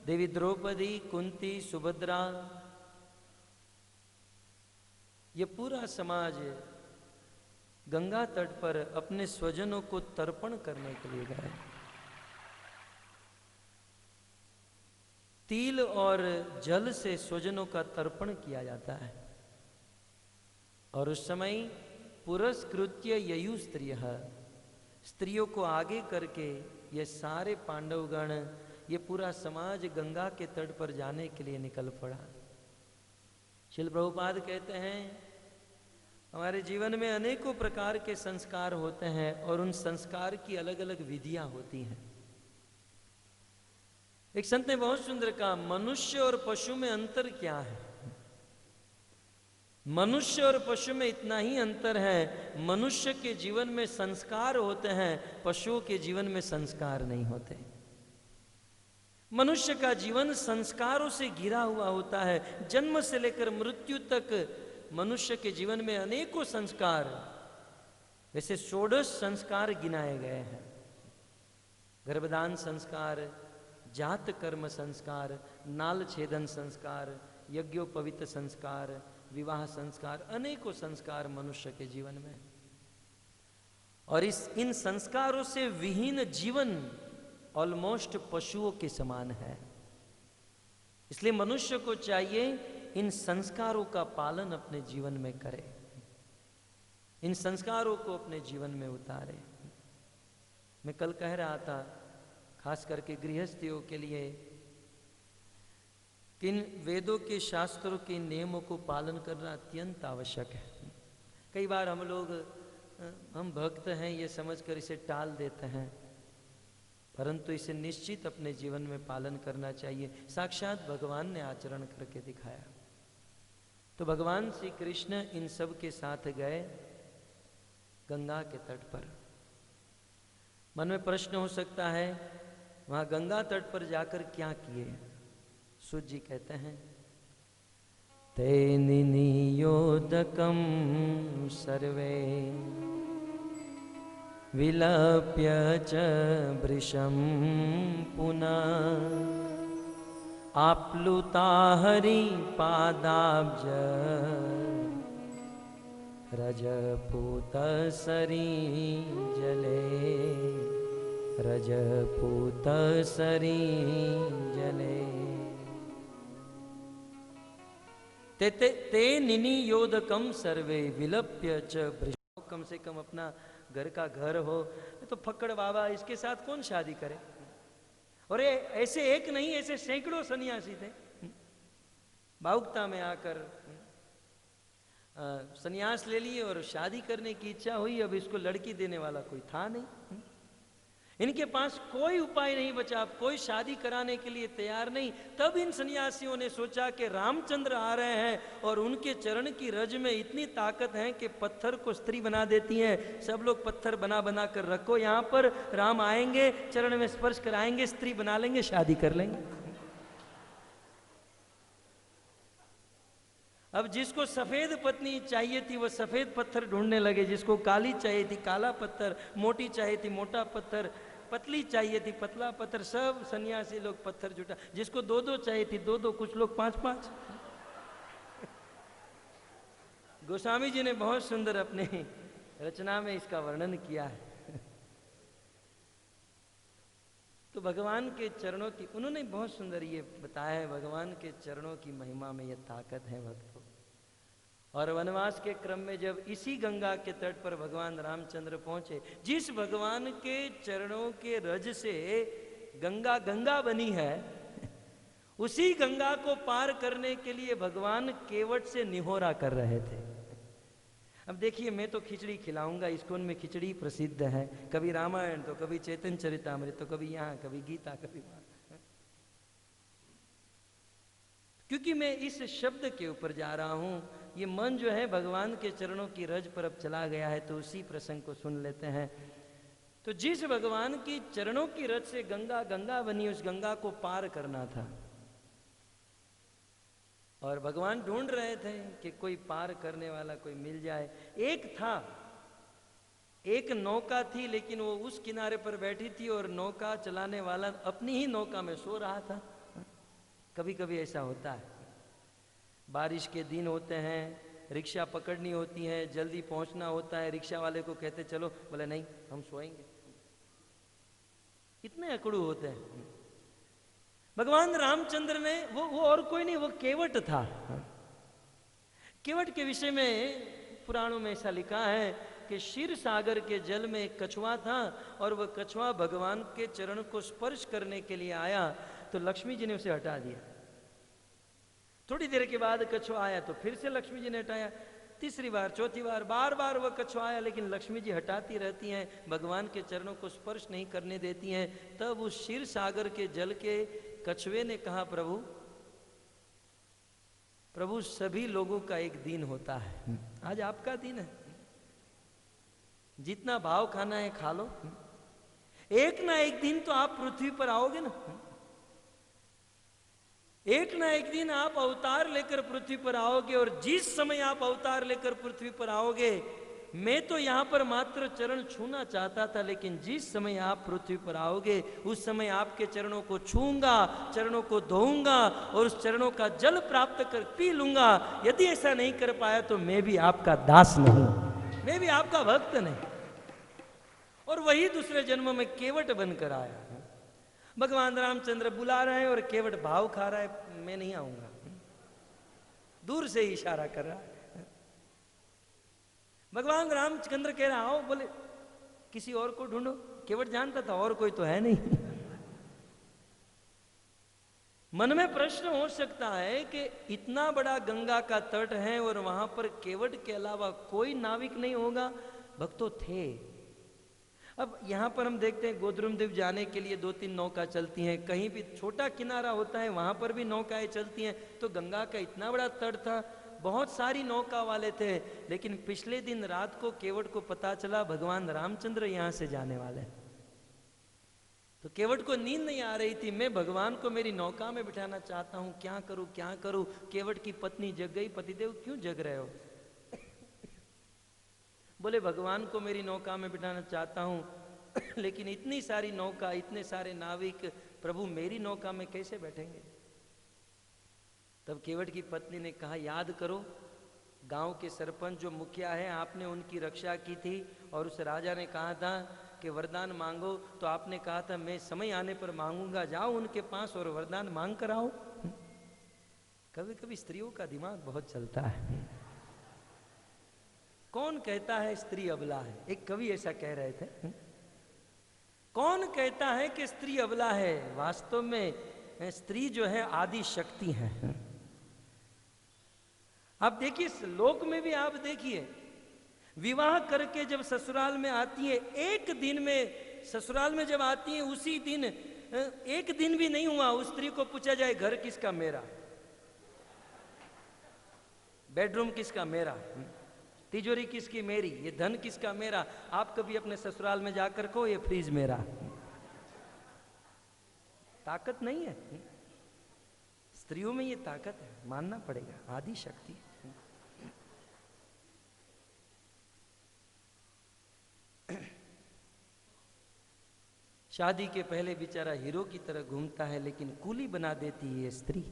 देवी द्रौपदी, कुंती, सुभद्रा, ये पूरा समाज गंगा तट पर अपने स्वजनों को तर्पण करने के लिए गए। तिल और जल से स्वजनों का तर्पण किया जाता है। और उस समय पुरस्कृत्य ययु स्त्रियः, स्त्रियों को आगे करके ये सारे पांडवगण, ये पूरा समाज गंगा के तट पर जाने के लिए निकल पड़ा। शिल प्रभुपाद कहते हैं, हमारे जीवन में अनेकों प्रकार के संस्कार होते हैं और उन संस्कार की अलग अलग विधियां होती हैं। एक संत ने बहुत सुंदर कहा, मनुष्य और पशु में अंतर क्या है? मनुष्य और पशु में इतना ही अंतर है, मनुष्य के जीवन में संस्कार होते हैं, पशुओं के जीवन में संस्कार नहीं होते। मनुष्य का जीवन संस्कारों से घिरा हुआ होता है। जन्म से लेकर मृत्यु तक मनुष्य के जीवन में अनेकों संस्कार, वैसे 16 संस्कार गिनाए गए हैं। गर्भदान संस्कार, जात कर्म संस्कार, नाल छेदन संस्कार, यज्ञोपवीत संस्कार, विवाह संस्कार, अनेकों संस्कार मनुष्य के जीवन में। और इन संस्कारों से विहीन जीवन ऑलमोस्ट पशुओं के समान है। इसलिए मनुष्य को चाहिए इन संस्कारों का पालन अपने जीवन में करे, इन संस्कारों को अपने जीवन में उतारे। मैं कल कह रहा था खास करके गृहस्थियों के लिए कि इन वेदों के शास्त्रों के नियमों को पालन करना अत्यंत आवश्यक है। कई बार हम भक्त हैं ये समझकर इसे टाल देते हैं, परंतु इसे निश्चित अपने जीवन में पालन करना चाहिए। साक्षात भगवान ने आचरण करके दिखाया। तो भगवान श्री कृष्ण इन सब के साथ गए गंगा के तट पर। मन में प्रश्न हो सकता है वहां गंगा तट पर जाकर क्या किए। सूत जी कहते हैं ते निनियोदकम सर्वे विलप्य च वृषं पुनः आप्लुता हरि पादाब्ज रजपूत सरी जले रजपूत सरी जले। ते निनियोदकम सर्वे विलप्य च वृषं। कम से कम अपना घर का घर हो तो फक्कड़ बाबा इसके साथ कौन शादी करे। और ये ऐसे एक नहीं, ऐसे सैकड़ों सन्यासी थे भावुकता में आकर सन्यास ले लिए और शादी करने की इच्छा हुई। अब इसको लड़की देने वाला कोई था नहीं, इनके पास कोई उपाय नहीं बचा, कोई शादी कराने के लिए तैयार नहीं। तब इन सन्यासियों ने सोचा कि रामचंद्र आ रहे हैं और उनके चरण की रज में इतनी ताकत है कि पत्थर को स्त्री बना देती हैं। सब लोग पत्थर बना बना कर रखो यहाँ पर, राम आएंगे चरण में स्पर्श कराएंगे, स्त्री बना लेंगे, शादी कर लेंगे। अब जिसको सफेद पत्नी चाहिए थी वो सफेद पत्थर ढूंढने लगे, जिसको काली चाहिए थी काला पत्थर, मोटी चाहिए थी मोटा पत्थर, पतली चाहिए थी पतला पत्थर। सब सन्यासी लोग पत्थर जुटा, जिसको दो दो चाहिए थी दो दो, कुछ लोग पांच पांच। गोस्वामी जी ने बहुत सुंदर अपने रचना में इसका वर्णन किया है। तो भगवान के चरणों की उन्होंने बहुत सुंदर ये बताया है, भगवान के चरणों की महिमा में ये ताकत है भक्तों। और वनवास के क्रम में जब इसी गंगा के तट पर भगवान रामचंद्र पहुंचे, जिस भगवान के चरणों के रज से गंगा गंगा बनी है, उसी गंगा को पार करने के लिए भगवान केवट से निहोरा कर रहे थे। अब देखिए मैं तो खिचड़ी खिलाऊंगा, इस्कॉन में खिचड़ी प्रसिद्ध है, कभी रामायण तो कभी चैतन्य चरितामृत तो कभी यहाँ कभी गीता कभी वहां, क्योंकि मैं इस शब्द के ऊपर जा रहा हूं। ये मन जो है भगवान के चरणों की रज पर अब चला गया है, तो उसी प्रसंग को सुन लेते हैं। तो जिस भगवान की चरणों की रज से गंगा गंगा बनी, उस गंगा को पार करना था और भगवान ढूंढ रहे थे कि कोई पार करने वाला कोई मिल जाए। एक था, एक नौका थी, लेकिन वो उस किनारे पर बैठी थी और नौका चलाने वाला अपनी ही नौका में सो रहा था। कभी कभी ऐसा होता है, बारिश के दिन होते हैं, रिक्शा पकड़नी होती है, जल्दी पहुंचना होता है, रिक्शा वाले को कहते चलो, बोले नहीं हम सोएंगे। कितने अकड़ू होते हैं। भगवान रामचंद्र ने वो और कोई नहीं, वो केवट था। केवट के विषय में पुराणों में ऐसा लिखा है कि क्षीर सागर के जल में एक कछुआ था और वह कछुआ भगवान के चरण को स्पर्श करने के लिए आया, तो लक्ष्मी जी ने उसे हटा दिया। थोड़ी देर के बाद कछुआ आया तो फिर से लक्ष्मी जी ने हटाया, तीसरी बार चौथी बार, बार बार वह कछुआ आया, लेकिन लक्ष्मी जी हटाती रहती हैं, भगवान के चरणों को स्पर्श नहीं करने देती हैं। तब उस क्षीर सागर के जल के कछुए ने कहा, प्रभु प्रभु सभी लोगों का एक दिन होता है, आज आपका दिन है, जितना भाव खाना है खा लो, एक ना एक दिन तो आप पृथ्वी पर आओगे ना, एक ना एक दिन आप अवतार लेकर पृथ्वी पर आओगे। और जिस समय आप अवतार लेकर पृथ्वी पर आओगे, मैं तो यहां पर मात्र चरण छूना चाहता था, लेकिन जिस समय आप पृथ्वी पर आओगे उस समय आपके चरणों को छूऊंगा, चरणों को धोऊंगा और उस चरणों का जल प्राप्त कर पी लूंगा। यदि ऐसा नहीं कर पाया तो मैं भी आपका दास नहीं, मैं भी आपका भक्त नहीं। और वही दूसरे जन्म में केवट बनकर आया। भगवान रामचंद्र बुला रहे हैं और केवट भाव खा रहा है, मैं नहीं आऊंगा, दूर से ही इशारा कर रहा है। भगवान रामचंद्र कह रहा आओ, बोले किसी और को ढूंढो। केवट जानता था और कोई तो है नहीं। मन में प्रश्न हो सकता है कि इतना बड़ा गंगा का तट है और वहां पर केवट के अलावा कोई नाविक नहीं होगा। भक्तों थे। अब यहां पर हम देखते हैं गोद्रुम द्वीप जाने के लिए 2-3 नौका चलती हैं, कहीं भी छोटा किनारा होता है वहां पर भी नौकाएं चलती हैं। तो गंगा का इतना बड़ा तट था, बहुत सारी नौका वाले थे। लेकिन पिछले दिन रात को केवट को पता चला भगवान रामचंद्र यहां से जाने वाले हैं। तो केवट को नींद नहीं आ रही थी, मैं भगवान को मेरी नौका में बिठाना चाहता हूं, क्या करूं क्या करूं। केवट की पत्नी जग गई, पतिदेव क्यों जग रहे हो? बोले भगवान को मेरी नौका में बिठाना चाहता हूं लेकिन इतनी सारी नौका, इतने सारे नाविक, प्रभु मेरी नौका में कैसे बैठेंगे? तब केवट की पत्नी ने कहा याद करो, गांव के सरपंच जो मुखिया है आपने उनकी रक्षा की थी और उस राजा ने कहा था कि वरदान मांगो, तो आपने कहा था मैं समय आने पर मांगूंगा, जाओ उनके पास और वरदान मांग कर आओ। कभी कभी स्त्रियों का दिमाग बहुत चलता है। कौन कहता है स्त्री अबला है? एक कवि ऐसा कह रहे थे। कौन कहता है कि स्त्री अबला है? वास्तव में स्त्री जो है आदि शक्ति है। आप देखिए लोक में भी आप देखिए, विवाह करके जब ससुराल में आती है, एक दिन में ससुराल में जब आती है उसी दिन, एक दिन भी नहीं हुआ उस स्त्री को पूछा जाए घर किसका? मेरा। बेडरूम किसका? मेरा। तिजोरी किसकी? मेरी। ये धन किसका? मेरा। आप कभी अपने ससुराल में जाकर कहो ये फ्रिज मेरा। ताकत नहीं है स्त्रियों में, ये ताकत है, मानना पड़ेगा, आदि शक्ति है। शादी के पहले बेचारा हीरो की तरह घूमता है, लेकिन कूली बना देती है ये स्त्री,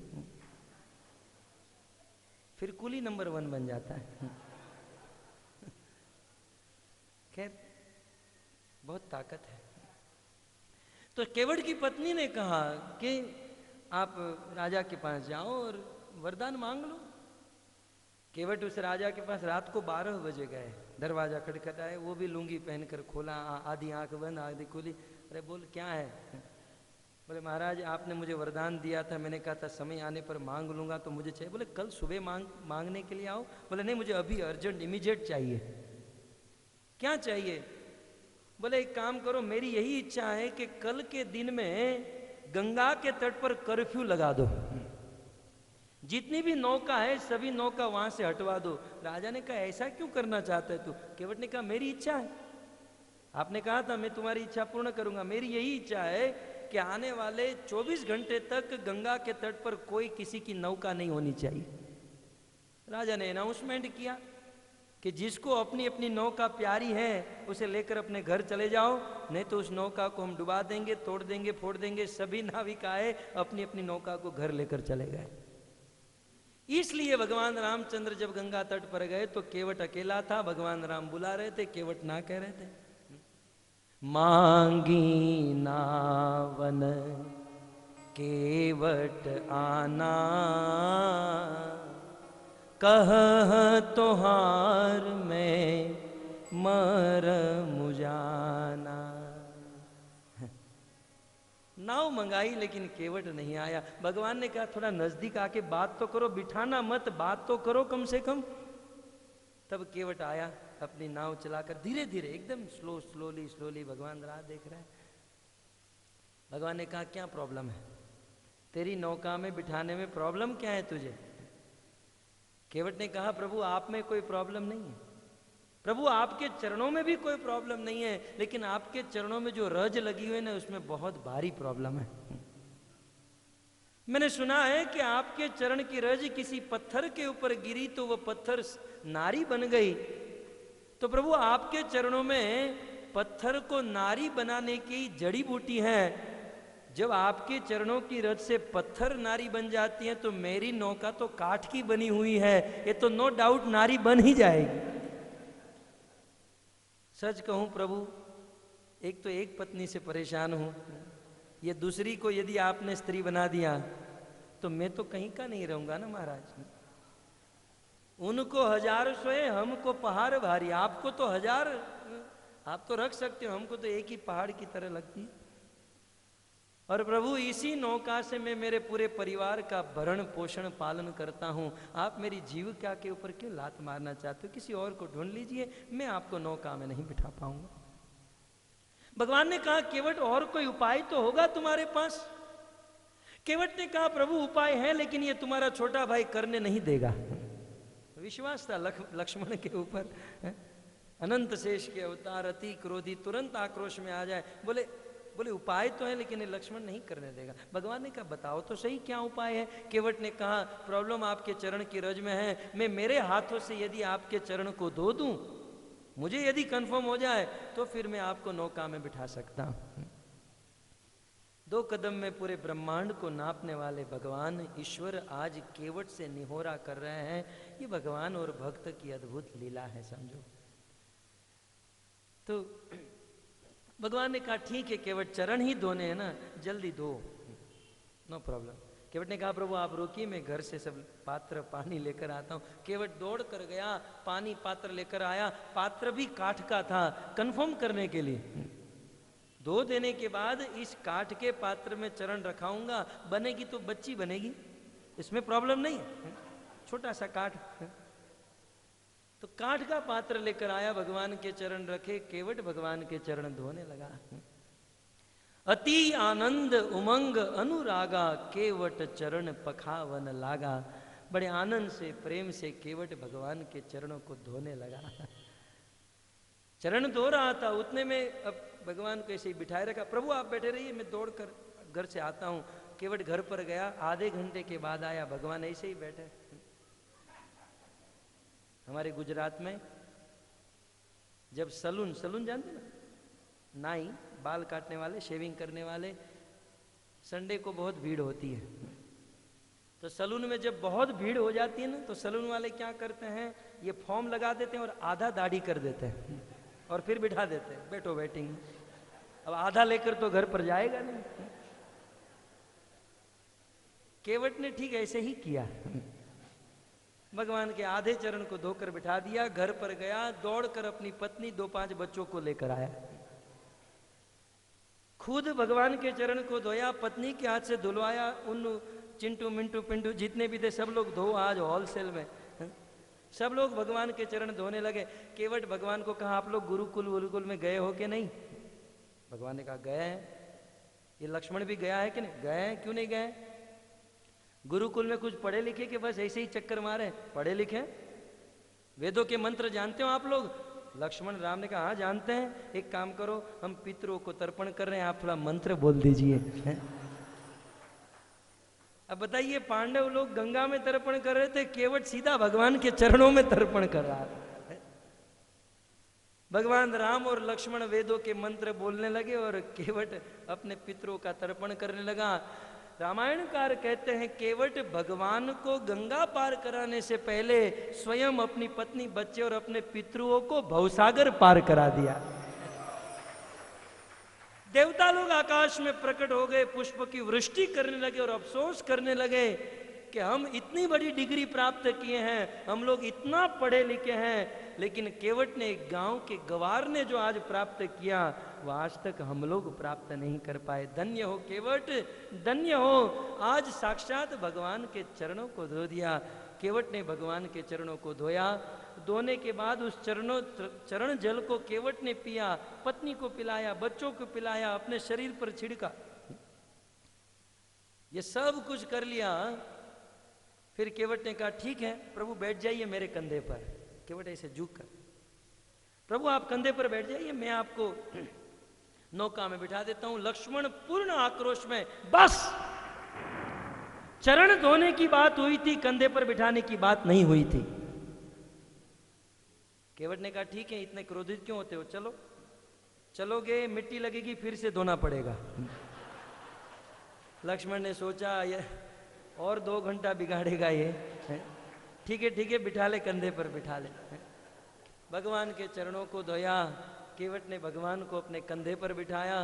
फिर कूली नंबर 1 बन जाता है। खैर बहुत ताकत है। तो केवट की पत्नी ने कहा कि आप राजा के पास जाओ और वरदान मांग लो। केवट उस राजा के पास रात को 12 बजे गए, दरवाजा खटखटाए, वो भी लुंगी पहनकर खोला, आधी आंख बंद आधी खुली। अरे बोल क्या है? बोले महाराज आपने मुझे वरदान दिया था, मैंने कहा था समय आने पर मांग लूंगा, तो मुझे चाहिए। बोले कल सुबह मांगने के लिए आओ। बोले नहीं मुझे अभी अर्जेंट इमीडिएट चाहिए। क्या चाहिए? बोले एक काम करो, मेरी यही इच्छा है कि कल के दिन में गंगा के तट पर कर्फ्यू लगा दो, जितनी भी नौका है सभी नौका वहां से हटवा दो। राजा ने कहा ऐसा क्यों करना चाहता है तू? केवट ने कहा मेरी इच्छा है, आपने कहा था मैं तुम्हारी इच्छा पूर्ण करूंगा। मेरी यही इच्छा है कि आने वाले 24 घंटे तक गंगा के तट पर कोई किसी की नौका नहीं होनी चाहिए। राजा ने अनाउंसमेंट किया कि जिसको अपनी अपनी नौका प्यारी है उसे लेकर अपने घर चले जाओ, नहीं तो उस नौका को हम डुबा देंगे, तोड़ देंगे, फोड़ देंगे। सभी नाविक आए, अपनी अपनी नौका को घर लेकर चले गए। इसलिए भगवान रामचंद्र जब गंगा तट पर गए तो केवट अकेला था, भगवान राम बुला रहे थे, केवट ना कह रहे थे। मांगी नावन केवट आना, कह तोहार में मर मुजाना। नाव मंगाई लेकिन केवट नहीं आया। भगवान ने कहा थोड़ा नजदीक आके बात तो करो, बिठाना मत, बात तो करो कम से कम। तब केवट आया अपनी नाव चलाकर, धीरे धीरे एकदम स्लोली भगवान राह देख रहे हैं। भगवान ने कहा क्या प्रॉब्लम है? तेरी नौका में बिठाने में प्रॉब्लम क्या है तुझे? केवट ने कहा प्रभु आप में कोई प्रॉब्लम नहीं है, प्रभु आपके चरणों में भी कोई प्रॉब्लम नहीं है, लेकिन आपके चरणों में जो रज लगी हुई है ना उसमें बहुत भारी प्रॉब्लम है। मैंने सुना है कि आपके चरण की रज किसी पत्थर के ऊपर गिरी तो वो पत्थर नारी बन गई। तो प्रभु आपके चरणों में पत्थर को नारी बनाने की जड़ी बूटी है। जब आपके चरणों की रज से पत्थर नारी बन जाती है तो मेरी नौका तो काठ की बनी हुई है, ये तो नो डाउट नारी बन ही जाएगी। सच कहूं प्रभु, एक तो एक पत्नी से परेशान हूं, ये दूसरी को यदि आपने स्त्री बना दिया तो मैं तो कहीं का नहीं रहूंगा ना महाराज। उनको हजार सोए हमको पहाड़ भारी, आपको तो हजार आप तो रख सकते हो, हमको तो एक ही पहाड़ की तरह लगती है। और प्रभु इसी नौका से मैं मेरे पूरे परिवार का भरण पोषण पालन करता हूं, आप मेरी जीविका के ऊपर क्यों लात मारना चाहते हो? किसी और को ढूंढ लीजिए, मैं आपको नौका में नहीं बिठा पाऊंगा। भगवान ने कहा केवट और कोई उपाय तो होगा तुम्हारे पास? केवट ने कहा प्रभु उपाय है, लेकिन ये तुम्हारा छोटा भाई करने नहीं देगा। विश्वास था लक्ष्मण के ऊपर, अनंत शेष के अवतार, अति क्रोधी, तुरंत आक्रोश में आ जाए, बोले उपाय तो है लेकिन ये लक्ष्मण नहीं करने देगा। भगवान ने कहा बताओ तो सही क्या उपाय है? केवट ने कहा प्रॉब्लम आपके चरण की रज में है, मैं मेरे हाथों से यदि आपके चरण को धो दूं, मुझे यदि कंफर्म हो जाए तो फिर मैं आपको नौका में बिठा सकता हूं। 2 कदम में पूरे ब्रह्मांड को नापने वाले भगवान ईश्वर आज केवट से निहोरा कर रहे हैं। ये भगवान और भक्त की अद्भुत लीला है, समझो। तो भगवान ने कहा ठीक है केवट, चरण ही धोने हैं ना, जल्दी धो, नो प्रॉब्लम। केवट ने कहा प्रभु आप रोकिए, मैं घर से सब पात्र पानी लेकर आता हूँ। केवट दौड़ कर गया, पानी पात्र लेकर आया, पात्र भी काठ का था, कंफर्म करने के लिए। धो देने के बाद इस काठ के पात्र में चरण रखाऊंगा, बनेगी तो बच्ची बनेगी, इसमें प्रॉब्लम नहीं है, छोटा सा काठ। तो काठ का पात्र लेकर आया, भगवान के चरण रखे, केवट भगवान के चरण धोने लगा। अति आनंद उमंग अनुरागा, केवट चरण पखावन लागा। बड़े आनंद से प्रेम से केवट भगवान के चरणों को धोने लगा। चरण धो रहा था, उतने में अब भगवान को ऐसे ही बिठाए रखा, प्रभु आप बैठे रहिए, मैं दौड़ कर घर से आता हूँ। केवट घर पर गया, आधे घंटे के बाद आया, भगवान ऐसे ही बैठे। हमारे गुजरात में जब सलून जानते ना, नाई, बाल काटने वाले, शेविंग करने वाले, संडे को बहुत भीड़ होती है। तो सलून में जब बहुत भीड़ हो जाती है ना, तो सलून वाले क्या करते हैं, ये फॉर्म लगा देते हैं और आधा दाढ़ी कर देते हैं और फिर बिठा देते हैं, बैठो वेटिंग। अब आधा लेकर तो घर पर जाएगा नहीं। केवट ने ठीक ऐसे ही किया, भगवान के आधे चरण को धोकर बिठा दिया, घर पर गया, दौड़कर अपनी पत्नी 2-5 बच्चों को लेकर आया, खुद भगवान के चरण को धोया, पत्नी के हाथ से धुलवाया, उन चिंटू मिंटू पिंटू जितने भी थे सब लोग धो आज होलसेल में, सब लोग भगवान के चरण धोने लगे। केवट भगवान को कहा आप लोग गुरुकुल में गए हो कि नहीं? भगवान ने कहा गए हैं। ये लक्ष्मण भी गया है कि नहीं? गए हैं। क्यों नहीं गए? गुरुकुल में कुछ पढ़े लिखे कि बस ऐसे ही चक्कर मारे? पढ़े लिखे, वेदों के मंत्र जानते हो आप लोग? लक्ष्मण राम ने कहा हाँ जानते हैं। एक काम करो, हम पितरों को तर्पण कर रहे हैं, आप थोड़ा मंत्र बोल दीजिए। अब बताइए, पांडव लोग गंगा में तर्पण कर रहे थे, केवट सीधा भगवान के चरणों में तर्पण कर रहा था। भगवान राम और लक्ष्मण वेदों के मंत्र बोलने लगे और केवट अपने पितरों का तर्पण करने लगा। रामायणकार कहते हैं केवट भगवान को गंगा पार कराने से पहले स्वयं अपनी पत्नी, बच्चे और अपने पितरों को भवसागर पार करा दिया। देवता लोग आकाश में प्रकट हो गए, पुष्प की वृष्टि करने लगे और अफसोस करने लगे कि हम इतनी बड़ी डिग्री प्राप्त किए हैं, हम लोग इतना पढ़े लिखे हैं, लेकिन केवट ने, गांव के गवार ने जो आज प्राप्त किया वह आज तक हम लोग प्राप्त नहीं कर पाए। धन्य हो केवट, धन्य हो, आज साक्षात भगवान के चरणों को धो दिया। केवट ने भगवान के चरणों को धोया, धोने के बाद उस चरण जल को केवट ने पिया, पत्नी को पिलाया, बच्चों को पिलाया, अपने शरीर पर छिड़का, ये सब कुछ कर लिया। फिर केवट ने कहा ठीक है प्रभु बैठ जाइए मेरे कंधे पर। केवट ऐसे झुक कर, प्रभु आप कंधे पर बैठ जाइए, मैं आपको नौका में बिठा देता हूं। लक्ष्मण पूर्ण आक्रोश में, बस चरण धोने की बात हुई थी, कंधे पर बिठाने की बात नहीं हुई थी। केवट ने कहा ठीक है, इतने क्रोधित क्यों होते हो, चलो, चलोगे मिट्टी लगेगी, फिर से धोना पड़ेगा। लक्ष्मण ने सोचा ये और 2 घंटा बिगाड़ेगा ये, ठीक है बिठा ले, कंधे पर बिठा ले। भगवान के चरणों को धोया, केवट ने भगवान को अपने कंधे पर बिठाया,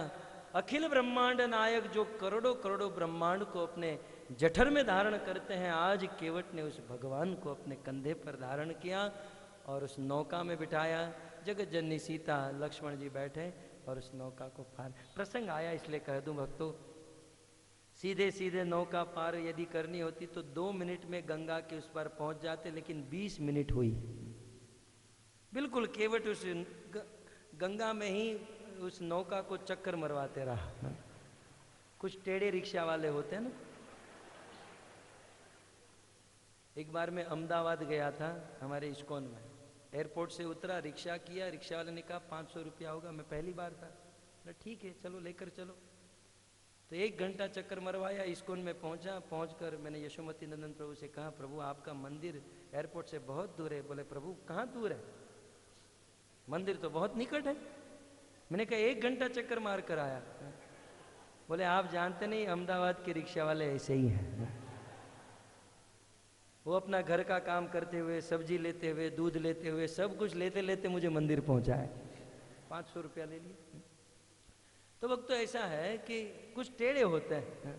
अखिल ब्रह्मांड नायक जो करोड़ों करोड़ों ब्रह्मांड को अपने जठर में धारण करते हैं, आज केवट ने उस भगवान को अपने कंधे पर धारण किया और उस नौका में बिठाया। जगत जननी सीता लक्ष्मण जी बैठे और उस नौका को पार, प्रसंग आया इसलिए कह दूं भक्तों, सीधे सीधे नौका पार यदि करनी होती तो 2 मिनट में गंगा के उस पार पहुंच जाते, लेकिन 20 मिनट हुई। बिल्कुल केवट उस गंगा में ही उस नौका को चक्कर मरवाते रहा। कुछ टेढ़े रिक्शा वाले होते हैं ना। एक बार मैं अहमदाबाद गया था हमारे इस्कॉन में, एयरपोर्ट से उतरा, रिक्शा किया, रिक्शा वाले ने कहा 500 रुपया होगा। मैं पहली बार था, ठीक है चलो लेकर चलो। तो 1 घंटा चक्कर मरवाया, इस्कॉन में पहुंचा। पहुंचकर मैंने यशोमती नंदन प्रभु से कहा, प्रभु आपका मंदिर एयरपोर्ट से बहुत दूर है। बोले प्रभु कहाँ दूर है, मंदिर तो बहुत निकट है। मैंने कहा 1 घंटा चक्कर मार कर आया। बोले आप जानते नहीं अहमदाबाद के रिक्शा वाले ऐसे ही हैं, वो अपना घर का काम करते हुए, सब्जी लेते हुए, दूध लेते हुए, सब कुछ लेते लेते मुझे मंदिर पहुंचाए, 500 रुपया ले लिए। तो वक्त तो ऐसा है कि कुछ टेढ़े होते हैं,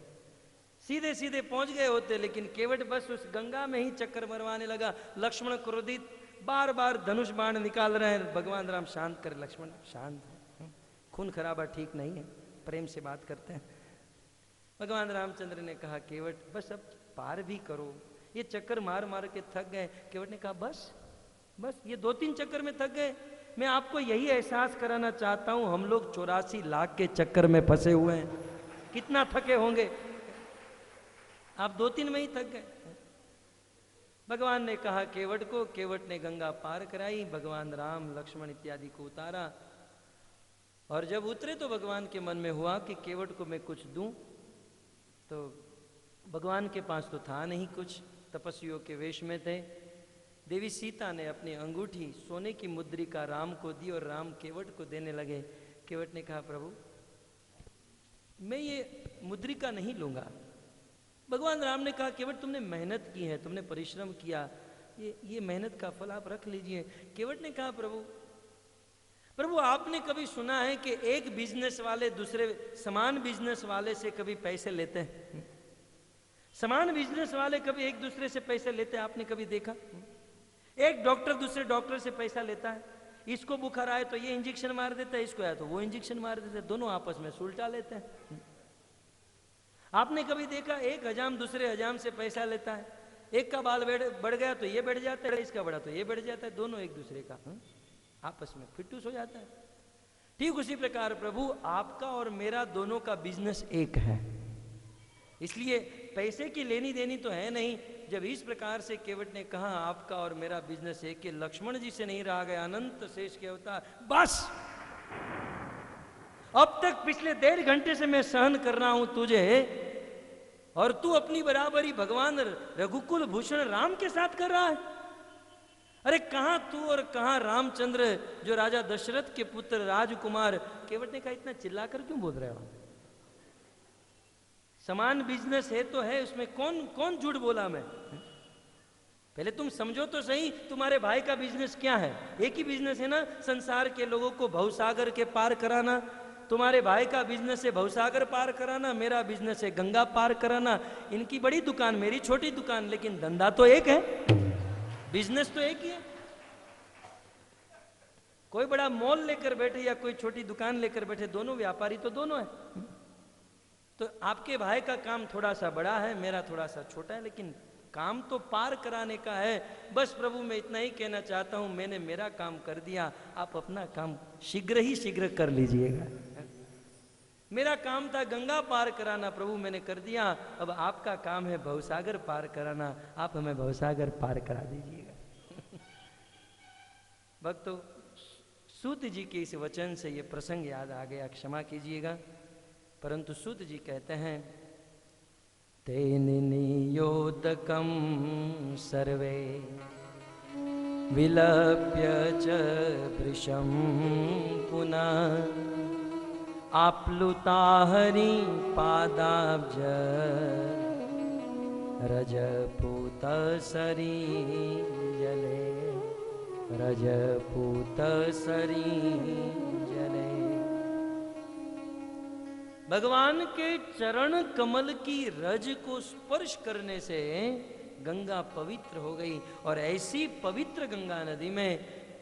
सीधे सीधे पहुंच गए होते, लेकिन केवट बस उस गंगा में ही चक्कर मरवाने लगा। लक्ष्मण क्रोधित, बार बार धनुष बाण निकाल रहे हैं। भगवान राम शांत कर, लक्ष्मण शांत है, खून खराबा ठीक नहीं है, प्रेम से बात करते हैं। भगवान रामचंद्र ने कहा केवट बस अब पार भी करो, ये चक्कर मार मार के थक गए। केवट ने कहा बस बस ये 2-3 चक्कर में थक गए। मैं आपको यही एहसास कराना चाहता हूं, हम लोग 84 लाख के चक्कर में फंसे हुए हैं, कितना थके होंगे, आप 2-3 में ही थक गए। भगवान ने कहा केवट को, केवट ने गंगा पार कराई, भगवान राम लक्ष्मण इत्यादि को उतारा। और जब उतरे तो भगवान के मन में हुआ कि केवट को मैं कुछ दूं, तो भगवान के पास तो था नहीं कुछ, तपस्वियों के वेश में थे। देवी सीता ने अपनी अंगूठी सोने की मुद्रिका राम को दी और राम केवट को देने लगे। केवट ने कहा प्रभु मैं ये मुद्रिका नहीं लूंगा। भगवान राम ने कहा केवट तुमने मेहनत की है, तुमने परिश्रम किया, ये मेहनत का फल आप रख लीजिए। केवट ने कहा प्रभु आपने कभी सुना है कि एक बिजनेस वाले दूसरे समान बिजनेस वाले से कभी पैसे लेते हैं? समान बिजनेस वाले कभी एक दूसरे से पैसे लेते हैं, आपने कभी देखा? एक डॉक्टर दूसरे डॉक्टर से पैसा लेता है, इसको बुखार आए तो ये इंजेक्शन मार देता है, इसको आया तो वो इंजेक्शन मार देता है, दोनों आपस में सुलटा लेते हैं। आपने कभी देखा एक हजाम दूसरे हजाम से पैसा लेता है, एक का बाल बढ़ गया तो ये बढ़ जाता है, इसका बढ़ा तो ये बढ़ जाता है, दोनों एक दूसरे का आपस में फिटूस हो जाता है। ठीक उसी प्रकार प्रभु आपका और मेरा दोनों का बिजनेस एक है, इसलिए पैसे की लेनी देनी तो है नहीं। जब इस प्रकार से केवट ने कहा आपका और मेरा बिजनेस एक, के लक्ष्मण जी से नहीं रहा गया, अनंत शेष के अवतार, बस अब तक पिछले 1.5 घंटे से मैं सहन कर रहा हूं तुझे, और तू अपनी बराबरी भगवान रघुकुल भूषण राम के साथ कर रहा है। अरे कहां तू और कहां रामचंद्र जो राजा दशरथ के पुत्र राजकुमार। केवट ने कहा इतना चिल्लाकर क्यों बोल रहे हो? समान बिजनेस है तो है, उसमें कौन झूठ बोला मैं? पहले तुम समझो तो सही, तुम्हारे भाई का बिजनेस क्या है? एक ही बिजनेस है ना, संसार के लोगों को भवसागर के पार कराना। तुम्हारे भाई का बिजनेस है भवसागर पार कराना, मेरा बिजनेस है गंगा पार कराना। इनकी बड़ी दुकान, मेरी छोटी दुकान, लेकिन धंधा तो एक है, बिजनेस तो एक ही है। कोई बड़ा मॉल लेकर बैठे या कोई छोटी दुकान लेकर बैठे, दोनों व्यापारी तो दोनों है। तो आपके भाई का काम थोड़ा सा बड़ा है, मेरा थोड़ा सा छोटा है, लेकिन काम तो पार कराने का है। बस प्रभु मैं इतना ही कहना चाहता हूं, मैंने मेरा काम कर दिया, आप अपना काम शीघ्र ही शीघ्र कर लीजिएगा। मेरा काम था गंगा पार कराना, प्रभु मैंने कर दिया, अब आपका काम है भवसागर पार कराना, आप हमें भवसागर पार करा दीजिएगा। भक्तों, सूत जी के इस वचन से ये प्रसंग याद आ गया, क्षमा कीजिएगा, परंतु सूत जी कहते हैं तेन नियोदकम सर्वे विलप्य च वृषं पुनः आप्लुता हरि पादाब्ज रजपूत सरी जले, रजपूत सरी जले। भगवान के चरण कमल की रज को स्पर्श करने से गंगा पवित्र हो गई और ऐसी पवित्र गंगा नदी में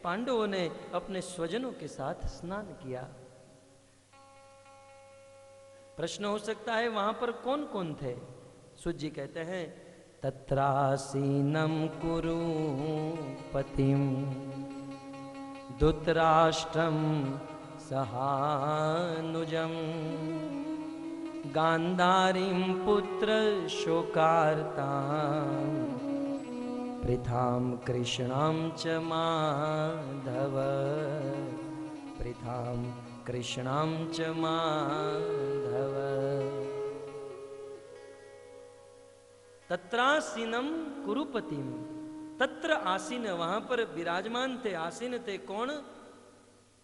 पांडवों ने अपने स्वजनों के साथ स्नान किया। प्रश्न हो सकता है वहां पर कौन कौन थे? सूत जी कहते हैं तत्रासीनम कुरु पतिम धृतराष्ट्रम सहानुजम गांधारीं पुत्र शोकार्तां पृथां कृष्णां च माधव पृथां कृष्णां च माधव। तत्रासीनम कुरुपतिम, तत्र आसीन, वहां पर विराजमान थे, आसीन थे कौन?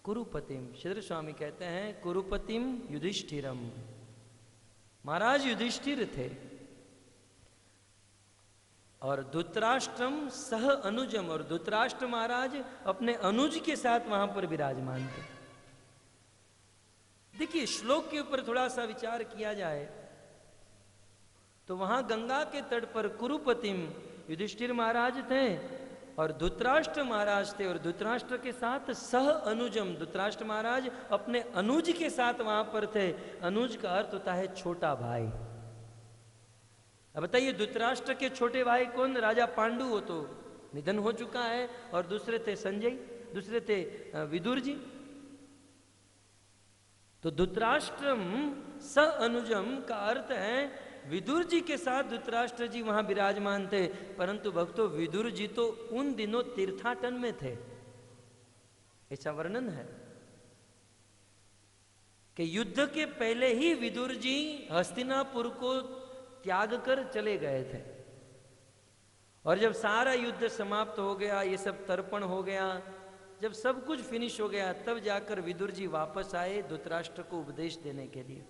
कुरुपतिम। श्री स्वामी कहते हैं कुरुपतिम युधिष्ठिरम, महाराज युधिष्ठिर थे। और धृतराष्ट्रम सह अनुजम, और धृतराष्ट्र महाराज अपने अनुज के साथ वहां पर विराजमान थे। देखिए श्लोक के ऊपर थोड़ा सा विचार किया जाए तो वहां गंगा के तट पर कुरुपतिम युधिष्ठिर महाराज थे और धृतराष्ट्र महाराज थे, और धृतराष्ट्र के साथ सह अनुजम, धृतराष्ट्र महाराज अपने अनुज के साथ वहां पर थे। अनुज का अर्थ होता है छोटा भाई। अब बताइए धृतराष्ट्र के छोटे भाई कौन? राजा पांडु, हो तो निधन हो चुका है, और दूसरे थे संजय, दूसरे थे विदुर जी। तो धृतराष्ट्रम स अनुजम का अर्थ है विदुर जी के साथ धृतराष्ट्र जी वहां विराजमान थे। परंतु भक्तों विदुर जी तो उन दिनों तीर्थाटन में थे, ऐसा वर्णन है कि युद्ध के पहले ही विदुर जी हस्तिनापुर को त्याग कर चले गए थे, और जब सारा युद्ध समाप्त हो गया, ये सब तर्पण हो गया, जब सब कुछ फिनिश हो गया, तब जाकर विदुर जी वापस आए धृतराष्ट्र को उपदेश देने के लिए।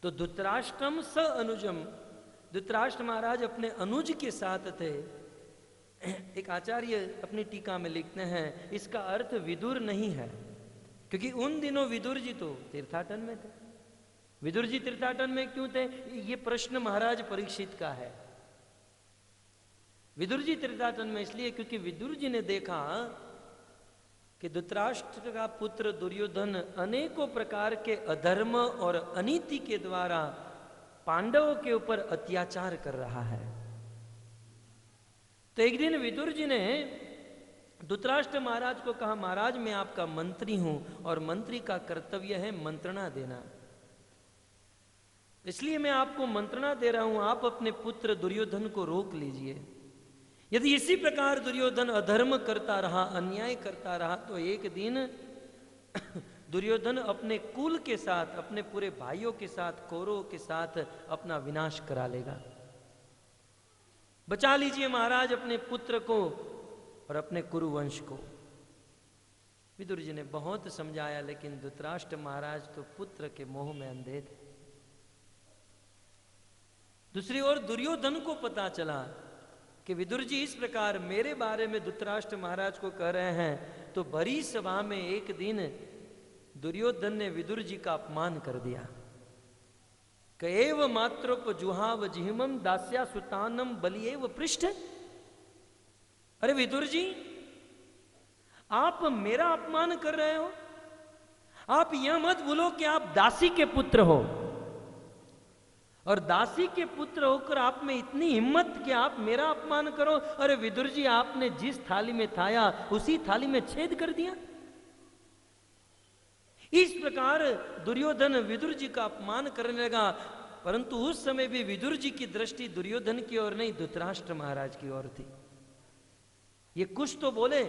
तो धृतराष्ट्रम स अनुजम, धृतराष्ट्र महाराज अपने अनुज के साथ थे। एक आचार्य अपनी टीका में लिखते हैं इसका अर्थ विदुर नहीं है, क्योंकि उन दिनों विदुर जी तो तीर्थाटन में थे। विदुर जी तीर्थाटन में क्यों थे? ये प्रश्न महाराज परीक्षित का है। विदुर जी तीर्थाटन में इसलिए क्योंकि विदुर जी ने देखा कि धृतराष्ट्र का पुत्र दुर्योधन अनेकों प्रकार के अधर्म और अनीति के द्वारा पांडवों के ऊपर अत्याचार कर रहा है। तो एक दिन विदुर जी ने धृतराष्ट्र महाराज को कहा, महाराज मैं आपका मंत्री हूं और मंत्री का कर्तव्य है मंत्रणा देना, इसलिए मैं आपको मंत्रणा दे रहा हूं, आप अपने पुत्र दुर्योधन को रोक लीजिए। यदि इसी प्रकार दुर्योधन अधर्म करता रहा, अन्याय करता रहा, तो एक दिन दुर्योधन अपने कुल के साथ, अपने पूरे भाइयों के साथ, कौरवों के साथ अपना विनाश करा लेगा। बचा लीजिए महाराज अपने पुत्र को और अपने कुरुवंश को। विदुर जी ने बहुत समझाया, लेकिन धृतराष्ट्र महाराज तो पुत्र के मोह में अंधे थे। दूसरी ओर दुर्योधन को पता चला कि विदुर जी इस प्रकार मेरे बारे में धृतराष्ट्र महाराज को कह रहे हैं, तो भरी सभा में एक दिन दुर्योधन ने विदुर जी का अपमान कर दिया। कएव मात्रोपजुहाव जिह्मं दास्या सुतानम बलिएव पृष्ठ। अरे विदुर जी, आप मेरा अपमान कर रहे हो। आप यह मत भूलो कि आप दासी के पुत्र हो, और दासी के पुत्र होकर आप में इतनी हिम्मत कि आप मेरा अपमान करो। अरे विदुर जी, आपने जिस थाली में खाया उसी थाली में छेद कर दिया। इस प्रकार दुर्योधन विदुर जी का अपमान करने लगा। परंतु उस समय भी विदुर जी की दृष्टि दुर्योधन की ओर नहीं, धृतराष्ट्र महाराज की ओर थी। ये कुछ तो बोले,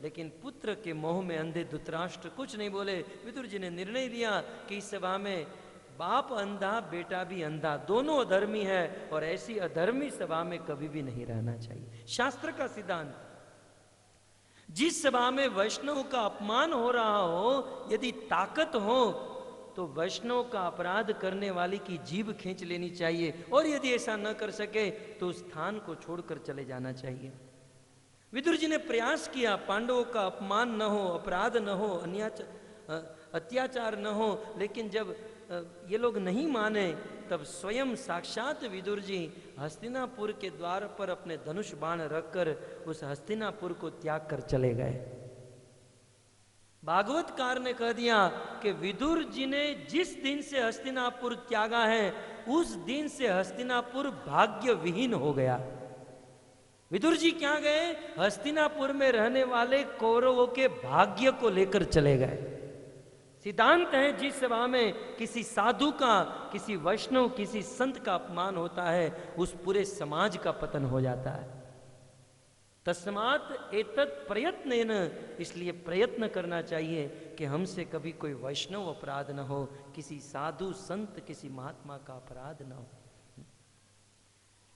लेकिन पुत्र के मोह में अंधे धृतराष्ट्र कुछ नहीं बोले। विदुर जी ने निर्णय लिया कि इस सभा में बाप अंधा बेटा भी अंधा, दोनों अधर्मी है, और ऐसी अधर्मी सभा में कभी भी नहीं रहना चाहिए। शास्त्र का सिद्धांत, जिस सभा में वैष्णव का अपमान हो रहा हो, यदि ताकत हो तो वैष्णव का अपराध करने वाले की जीभ खींच लेनी चाहिए, और यदि ऐसा न कर सके तो उस स्थान को छोड़कर चले जाना चाहिए। विदुर जी ने प्रयास किया पांडवों का अपमान न हो, अपराध न हो, अत्याचार न हो। लेकिन जब ये लोग नहीं माने तब स्वयं साक्षात विदुर जी हस्तिनापुर के द्वार पर अपने धनुष बाण रखकर उस हस्तिनापुर को त्याग कर चले गए। भागवतकार ने कह दिया कि विदुर जी ने जिस दिन से हस्तिनापुर त्यागा है उस दिन से हस्तिनापुर भाग्य विहीन हो गया। विदुर जी क्या गए? हस्तिनापुर में रहने वाले कौरवों के भाग्य को लेकर चले गए। सिद्धांत है जिस सभा में किसी साधु का, किसी वैष्णव, किसी संत का अपमान होता है उस पूरे समाज का पतन हो जाता है। तस्मात् एतत् प्रयत्नेन, इसलिए प्रयत्न करना चाहिए कि हमसे कभी कोई वैष्णव अपराध न हो, किसी साधु संत, किसी महात्मा का अपराध न हो।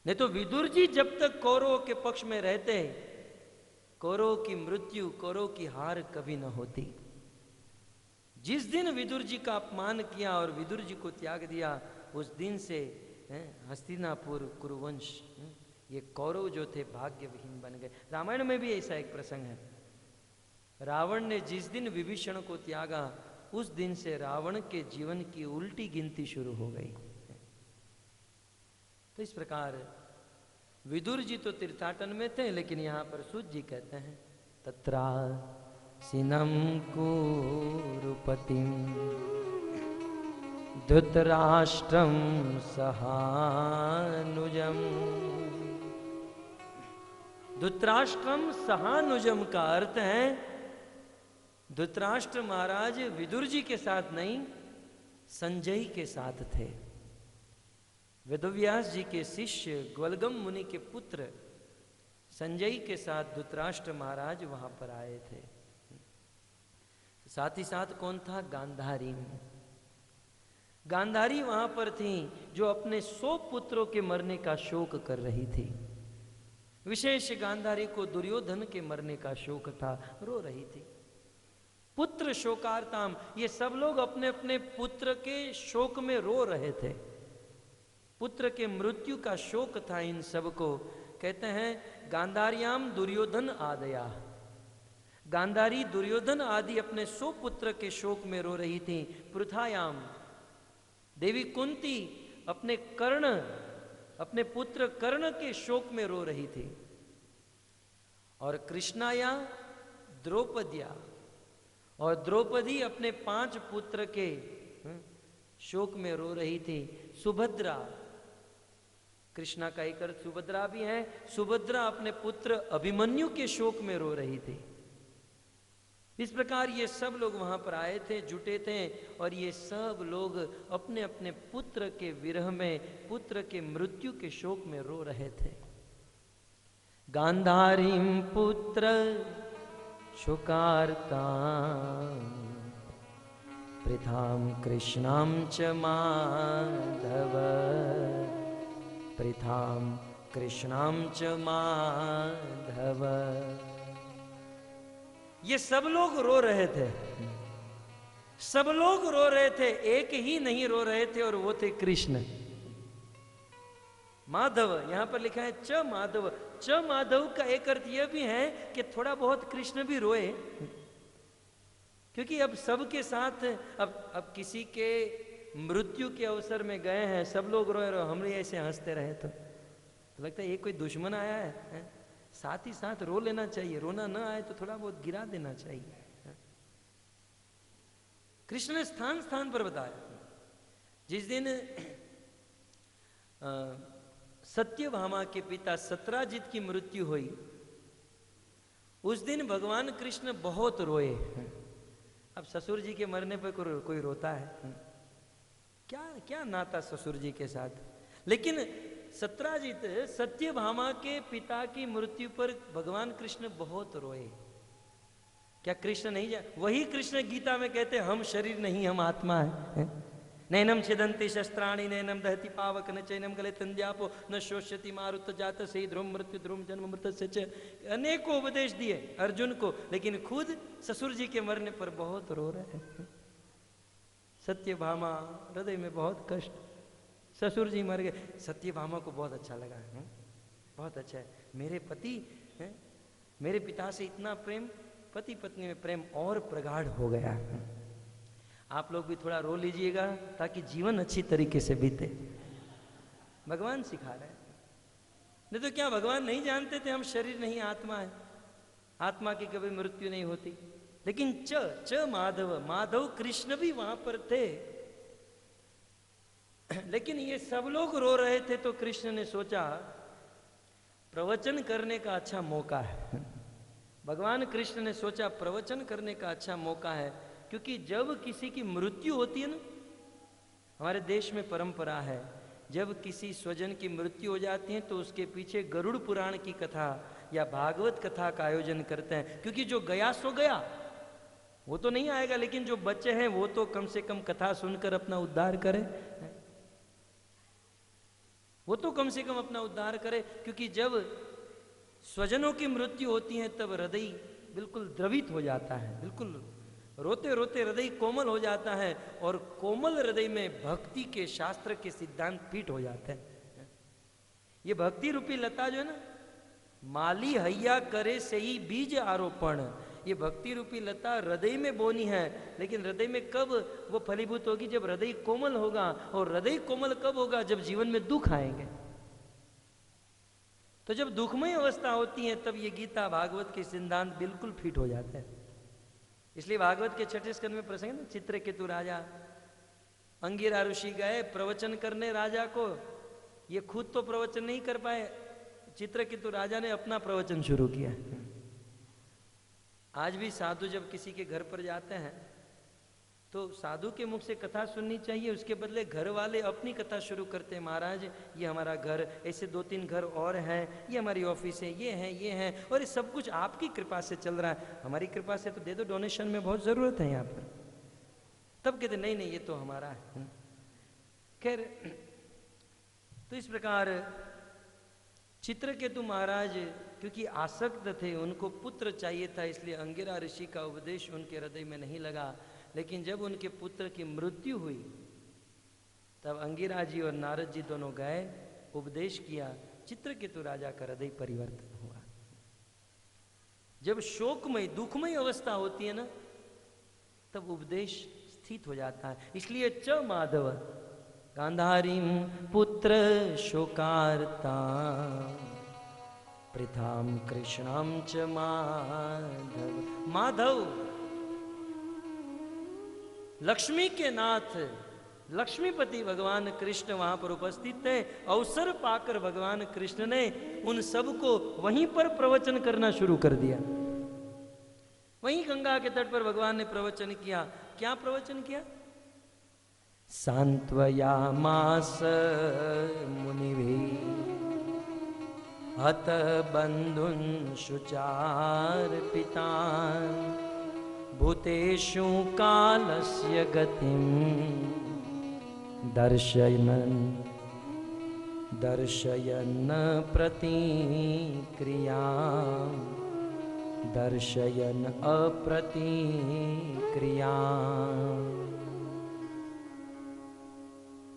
नहीं तो विदुर जी जब तक कौरवों के पक्ष में रहते कौरवों की मृत्यु, कौरवों की हार कभी न होती। जिस दिन विदुर जी का अपमान किया और विदुर जी को त्याग दिया उस दिन से हस्तिनापुर, कुरुवंश, ये कौरव जो थे भाग्य विहीन बन गए। रामायण में भी ऐसा एक प्रसंग है। रावण ने जिस दिन विभीषण को त्यागा उस दिन से रावण के जीवन की उल्टी गिनती शुरू हो गई। तो इस प्रकार विदुर जी तो तीर्थाटन में थे, लेकिन यहां पर सूत जी कहते हैं तत्रा सिनम कुरुपतिम धृतराष्ट्रम सहानुजम। धृतराष्ट्रम सहानुजम का अर्थ है धृतराष्ट्र महाराज विदुर जी के साथ नहीं, संजय के साथ थे। वेदव्यास जी के शिष्य ग्वलगम मुनि के पुत्र संजय के साथ धृतराष्ट्र महाराज वहां पर आए थे। साथ ही साथ कौन था? गांधारी। गांधारी वहां पर थी जो अपने 100 पुत्रों के मरने का शोक कर रही थी। विशेष गांधारी को दुर्योधन के मरने का शोक था, रो रही थी। पुत्र शोकार्ताम, ये सब लोग अपने अपने पुत्र के शोक में रो रहे थे। पुत्र के मृत्यु का शोक था इन सबको। कहते हैं गांधार्याम दुर्योधन आदया, गांधारी दुर्योधन आदि अपने 100 पुत्र के शोक में रो रही थी। पृथायाम देवी कुंती अपने कर्ण, अपने पुत्र कर्ण के शोक में रो रही थी। और कृष्णाया द्रौपदिया, और द्रौपदी अपने 5 पुत्र के शोक में रो रही थी। सुभद्रा, कृष्णा का एक अर्थ सुभद्रा भी है, सुभद्रा अपने पुत्र अभिमन्यु के शोक में रो रही थी। इस प्रकार ये सब लोग वहां पर आए थे, जुटे थे, और ये सब लोग अपने अपने पुत्र के विरह में, पुत्र के मृत्यु के शोक में रो रहे थे। गांधारीं पुत्र शोकार्तां पृथां कृष्णां च माधव, पृथां कृष्णां च माधव। ये सब लोग रो रहे थे, सब लोग रो रहे थे, एक ही नहीं रो रहे थे, और वो थे कृष्ण। माधव यहां पर लिखा है च माधव। च माधव का एक अर्थ यह भी है कि थोड़ा बहुत कृष्ण भी रोए, क्योंकि अब सबके साथ, अब किसी के मृत्यु के अवसर में गए हैं, सब लोग रोए, हम ऐसे हंसते रहे तो लगता है ये कोई दुश्मन आया है। साथ ही साथ रो लेना चाहिए, रोना ना आए तो थोड़ा बहुत गिरा देना चाहिए। कृष्ण ने स्थान स्थान पर बताया। जिस दिन सत्यभामा के पिता सत्राजित की मृत्यु हुई उस दिन भगवान कृष्ण बहुत रोए। अब ससुर जी के मरने पर कोई रोता है? क्या क्या नाता ससुर जी के साथ। लेकिन सत्राजित, सत्यभामा के पिता की मृत्यु पर भगवान कृष्ण बहुत रोए। क्या कृष्ण नहीं वही कृष्ण गीता में कहते हम शरीर नहीं, हम आत्मा है। नैनम छिदन्ति शस्त्राणि नैनम दहति पावक न चैनम गले तंद्यापो न शोष्यति मारुत जात से ध्रुव मृत्यु ध्रुव जन्म मृत से। अनेकों उपदेश दिए अर्जुन को, लेकिन खुद ससुर जी के मरने पर बहुत रो रहे हैं। सत्यभामा हृदय में बहुत कष्ट, ससुर जी मर गए। सत्यभामा को बहुत अच्छा लगा, बहुत अच्छा है, मेरे पति है, मेरे पिता से इतना प्रेम, पति पत्नी में प्रेम और प्रगाढ़ हो गया। आप लोग भी थोड़ा रो लीजिएगा ताकि जीवन अच्छी तरीके से बीते। भगवान सिखा रहे हैं। नहीं तो क्या भगवान नहीं जानते थे हम शरीर नहीं आत्मा है, आत्मा की कभी मृत्यु नहीं होती। लेकिन च माधव, माधव कृष्ण भी वहां पर थे। लेकिन ये सब लोग रो रहे थे तो कृष्ण ने सोचा प्रवचन करने का अच्छा मौका है। भगवान कृष्ण ने सोचा प्रवचन करने का अच्छा मौका है, क्योंकि जब किसी की मृत्यु होती है ना, हमारे देश में परंपरा है, जब किसी स्वजन की मृत्यु हो जाती है तो उसके पीछे गरुड़ पुराण की कथा या भागवत कथा का आयोजन करते हैं। क्योंकि जो गया सो गया, वो तो नहीं आएगा, लेकिन जो बच्चे हैं वो तो कम से कम कथा सुनकर अपना उद्धार करे, वो तो कम से कम अपना उद्धार करे। क्योंकि जब स्वजनों की मृत्यु होती है तब हृदय बिल्कुल द्रवित हो जाता है, बिल्कुल रोते रोते हृदय कोमल हो जाता है, और कोमल हृदय में भक्ति के शास्त्र के सिद्धांत फिट हो जाते हैं। ये भक्ति रूपी लता जो है ना, माली हैया करे से ही बीज आरोपण, ये भक्ति रूपी लता हृदय में बोनी है। लेकिन हृदय में कब वो फलीभूत होगी? जब हृदय कोमल होगा। और हृदय कोमल कब होगा? जब जीवन में दुख आएंगे। तो जब दुखमय अवस्था होती है तब ये गीता भागवत के सिद्धांत बिल्कुल फिट हो जाते हैं। इसलिए भागवत के 6ठे स्कंद में प्रसंग है ना, चित्रकेतु राजा, अंगिरा ऋषि गए प्रवचन करने राजा को, ये खुद तो प्रवचन नहीं कर पाए, चित्रकेतु राजा ने अपना प्रवचन शुरू किया। आज भी साधु जब किसी के घर पर जाते हैं तो साधु के मुख से कथा सुननी चाहिए, उसके बदले घर वाले अपनी कथा शुरू करते हैं। महाराज ये हमारा घर, ऐसे 2-3 घर और हैं, ये हमारी ऑफिस है, ये हैं, और ये सब कुछ आपकी कृपा से चल रहा है, हमारी कृपा से तो दे दो, डोनेशन में बहुत ज़रूरत है यहाँ पर। तब कहते नहीं नहीं ये तो हमारा है। खैर, तो इस प्रकार चित्रकेतु महाराज क्योंकि आसक्त थे, उनको पुत्र चाहिए था, इसलिए अंगिरा ऋषि का उपदेश उनके हृदय में नहीं लगा। लेकिन जब उनके पुत्र की मृत्यु हुई तब अंगिरा जी और नारद जी दोनों गए, उपदेश किया, चित्रकेतु राजा का हृदय परिवर्तन हुआ। जब शोकमय दुखमय अवस्था होती है ना, तब उपदेश स्थित हो जाता है। इसलिए च माधव गांधारी पुत्र शोकार्ता प्रथाम कृष्णम च माधव। माधव लक्ष्मी के नाथ, लक्ष्मीपति भगवान कृष्ण वहां पर उपस्थित थे। अवसर पाकर भगवान कृष्ण ने उन सबको वहीं पर प्रवचन करना शुरू कर दिया। वहीं गंगा के तट पर भगवान ने प्रवचन किया। क्या प्रवचन किया? सांत्वयामास मुनिभिः हत बंधुन शुचार पितान् भूतेषु कालस्य गतिं दर्शयन् प्रतिक्रिया दर्शयन् अप्रतिक्रिया।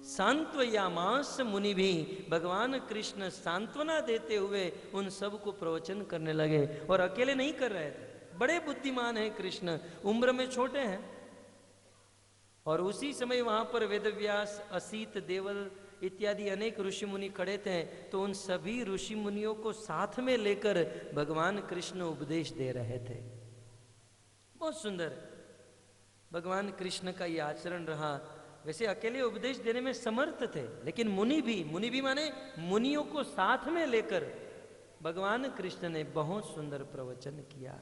सांत्वयामास मुनि भी, भगवान कृष्ण सांत्वना देते हुए उन सब को प्रवचन करने लगे। और अकेले नहीं कर रहे थे, बड़े बुद्धिमान हैं कृष्ण, उम्र में छोटे हैं। और उसी समय वहां पर वेदव्यास, असीत, देवल इत्यादि अनेक ऋषि मुनि खड़े थे। तो उन सभी ऋषि मुनियों को साथ में लेकर भगवान कृष्ण उपदेश दे रहे थे। बहुत सुंदर भगवान कृष्ण का ये आचरण रहा। वैसे अकेले उपदेश देने में समर्थ थे, लेकिन मुनि भी माने मुनियों को साथ में लेकर भगवान कृष्ण ने बहुत सुंदर प्रवचन किया।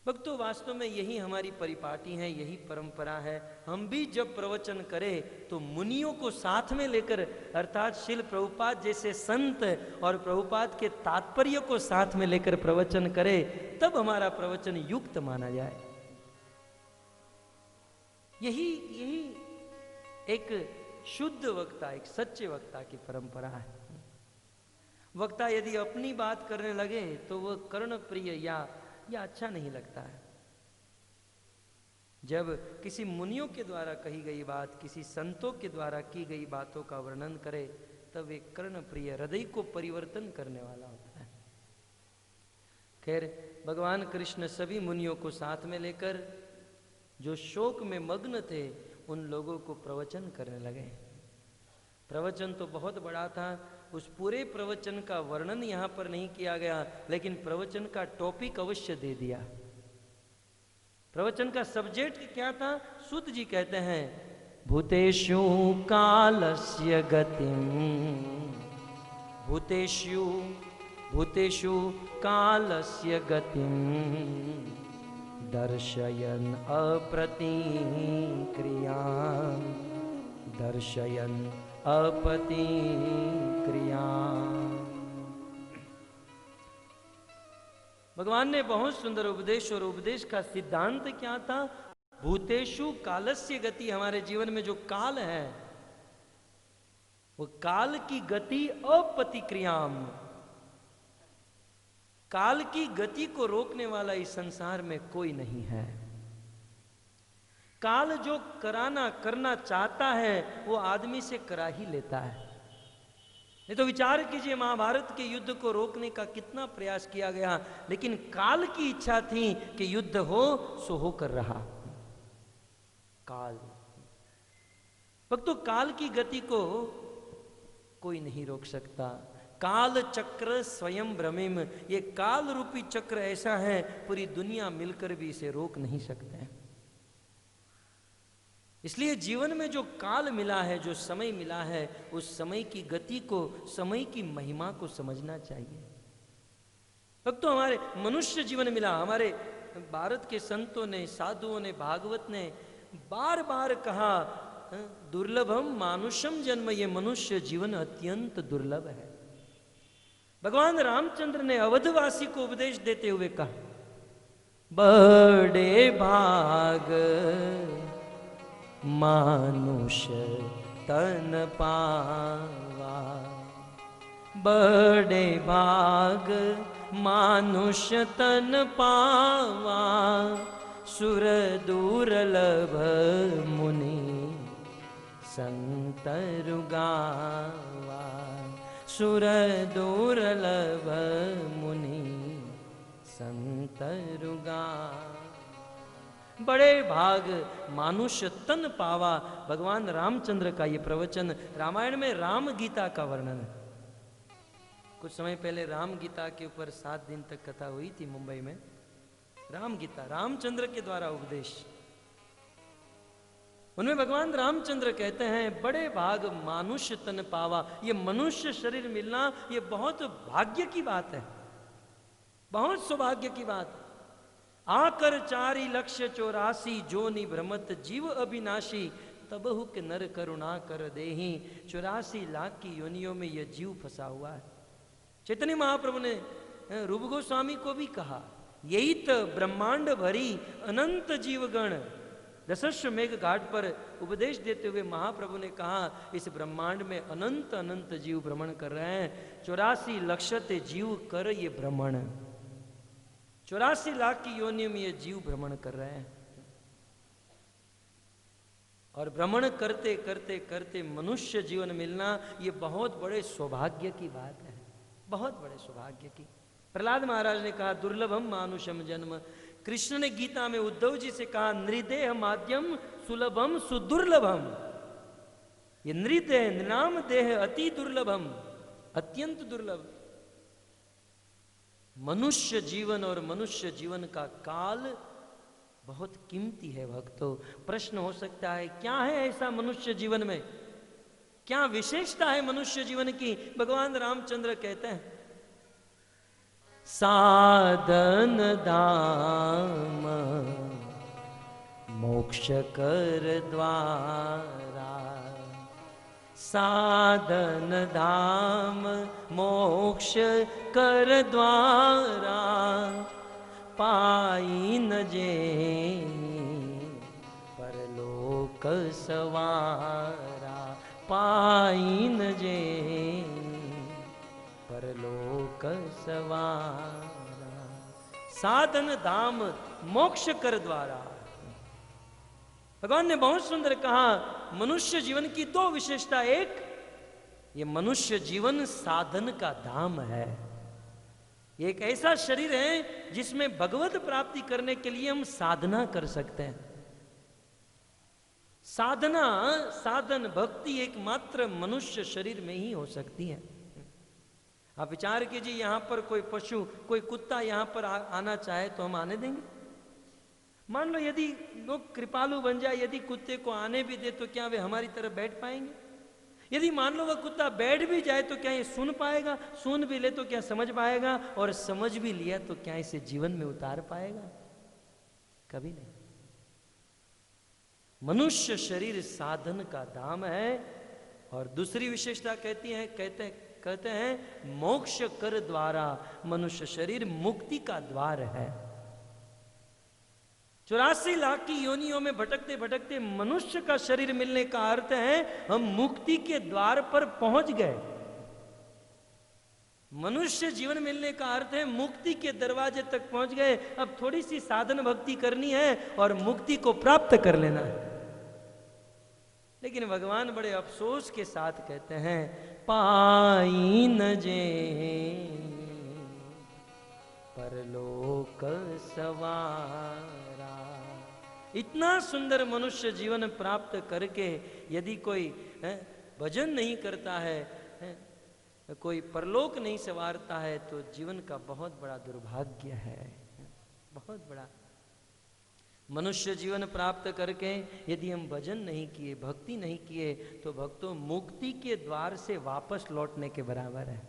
भक्तों, वास्तव में यही हमारी परिपाटी है, यही परंपरा है। हम भी जब प्रवचन करें तो मुनियों को साथ में लेकर, अर्थात श्रील प्रभुपाद जैसे संत और प्रभुपाद के तात्पर्य को साथ में लेकर प्रवचन करें, तब हमारा प्रवचन युक्त माना जाए। यही एक शुद्ध वक्ता, एक सच्चे वक्ता की परंपरा है। वक्ता यदि अपनी बात करने लगे तो वह कर्णप्रिय या अच्छा नहीं लगता है। जब किसी मुनियों के द्वारा कही गई बात, किसी संतों के द्वारा की गई बातों का वर्णन करे, तब एक कर्णप्रिय, हृदय को परिवर्तन करने वाला होता है। खैर, भगवान कृष्ण सभी मुनियों को साथ में लेकर जो शोक में मग्न थे उन लोगों को प्रवचन करने लगे। प्रवचन तो बहुत बड़ा था, उस पूरे प्रवचन का वर्णन यहाँ पर नहीं किया गया, लेकिन प्रवचन का टॉपिक अवश्य दे दिया। प्रवचन का सब्जेक्ट क्या था? सूत जी कहते हैं, भूतेषु कालस्य गतिम, भूतेषु कालस्य गतिम दर्शयन् अप्रतिक्रिया, दर्शयन् अप्रतिक्रिया। भगवान ने बहुत सुंदर उपदेश, और उपदेश का सिद्धांत क्या था? भूतेषु कालस्य गति, हमारे जीवन में जो काल है वो काल की गति अप्रतिक्रियाम, काल की गति को रोकने वाला इस संसार में कोई नहीं है। काल जो करना चाहता है वो आदमी से करा ही लेता है। नहीं तो विचार कीजिए, महाभारत के युद्ध को रोकने का कितना प्रयास किया गया, लेकिन काल की इच्छा थी कि युद्ध हो, सो होकर रहा। काल भक्तों, काल की गति को कोई नहीं रोक सकता। काल चक्र स्वयं भ्रमिम, ये काल रूपी चक्र ऐसा है, पूरी दुनिया मिलकर भी इसे रोक नहीं सकते। इसलिए जीवन में जो काल मिला है, जो समय मिला है, उस समय की गति को, समय की महिमा को समझना चाहिए। भक्तों, हमारे मनुष्य जीवन मिला, हमारे भारत के संतों ने, साधुओं ने, भागवत ने बार बार कहा, दुर्लभम मानुषम जन्म, ये मनुष्य जीवन अत्यंत दुर्लभ है। भगवान रामचंद्र ने अवधवासी को उपदेश देते हुए कहा, बड़े भाग मानुष तन पावा, बड़े भाग मानुष तन पावा, सुर दुर्लभ मुनि संतर गावा, सुर दुर्लभ मुनि संतर गावा। बड़े भाग मानुष तन पावा, भगवान रामचंद्र का ये प्रवचन। रामायण में राम गीता का वर्णन है। कुछ समय पहले राम गीता के ऊपर 7 दिन तक कथा हुई थी मुंबई में। राम गीता, रामचंद्र के द्वारा उपदेश। उनमें भगवान रामचंद्र कहते हैं, बड़े भाग मानुष तन पावा, ये मनुष्य शरीर मिलना ये बहुत भाग्य की बात है, बहुत सौभाग्य की बात है। आकर 4,84,00,000 जोनि भ्रमत जीव अविनाशी, तबहु के नर करुणा कर देही। 84 लाख की योनियों में यह जीव फंसा हुआ है। चैतन्य महाप्रभु ने रूप गोस्वामी को भी कहा, यही तो ब्रह्मांड भरी अनंत जीवगण। दशश्वमेघ घाट पर उपदेश देते हुए महाप्रभु ने कहा, इस ब्रह्मांड में अनंत अनंत जीव भ्रमण कर रहे हैं। 84 लक्षते जीव कर ये भ्रमण, 84 लाख की योनियों में ये जीव भ्रमण कर रहे हैं। और भ्रमण करते करते करते मनुष्य जीवन मिलना ये बहुत बड़े सौभाग्य की बात है, बहुत बड़े सौभाग्य की। प्रहलाद महाराज ने कहा, दुर्लभम मानुषम जन्म। कृष्ण ने गीता में उद्धव जी से कहा, नृदेह माध्यम सुलभम सुदुर्लभम। ये नृदेह, नृणाम देह अति दुर्लभम, अत्यंत दुर्लभ। मनुष्य जीवन और मनुष्य जीवन का काल बहुत कीमती है भक्तों। प्रश्न हो सकता है, क्या है ऐसा मनुष्य जीवन में, क्या विशेषता है मनुष्य जीवन की? भगवान रामचंद्र कहते हैं, साधन धाम मोक्ष कर द्वारा, साधन धाम मोक्ष कर द्वारा, पाई न जे परलोक सवारा, पाई न जे परलोक सवारा। साधन धाम मोक्ष कर द्वारा। भगवान ने बहुत सुंदर कहा, मनुष्य जीवन की 2 विशेषता। एक, ये मनुष्य जीवन साधन का धाम है। ये एक ऐसा शरीर है जिसमें भगवत प्राप्ति करने के लिए हम साधना कर सकते हैं। साधना, साधन, भक्ति एकमात्र मनुष्य शरीर में ही हो सकती है। आप विचार कीजिए, यहां पर कोई पशु, कोई कुत्ता यहां पर आना चाहे तो हम आने देंगे? मान लो यदि लोग कृपालु बन जाए, यदि कुत्ते को आने भी दे तो क्या वे हमारी तरफ बैठ पाएंगे? यदि मान लो वह कुत्ता बैठ भी जाए तो क्या ये सुन पाएगा? सुन भी ले तो क्या समझ पाएगा? और समझ भी लिया तो क्या इसे जीवन में उतार पाएगा? कभी नहीं। मनुष्य शरीर साधन का धाम है। और दूसरी विशेषता कहते हैं मोक्ष कर द्वारा, मनुष्य शरीर मुक्ति का द्वार है। 84 लाख की योनियों में भटकते भटकते मनुष्य का शरीर मिलने का अर्थ है हम मुक्ति के द्वार पर पहुंच गए। मनुष्य जीवन मिलने का अर्थ है मुक्ति के दरवाजे तक पहुंच गए। अब थोड़ी सी साधन भक्ति करनी है और मुक्ति को प्राप्त कर लेना है। लेकिन भगवान बड़े अफसोस के साथ कहते हैं पाई न जे परलोक सवारा। इतना सुंदर मनुष्य जीवन प्राप्त करके यदि कोई भजन नहीं करता है, कोई परलोक नहीं संवारता है तो जीवन का बहुत बड़ा दुर्भाग्य है, बहुत बड़ा। मनुष्य जीवन प्राप्त करके यदि हम भजन नहीं किए, भक्ति नहीं किए तो भक्तों मुक्ति के द्वार से वापस लौटने के बराबर है।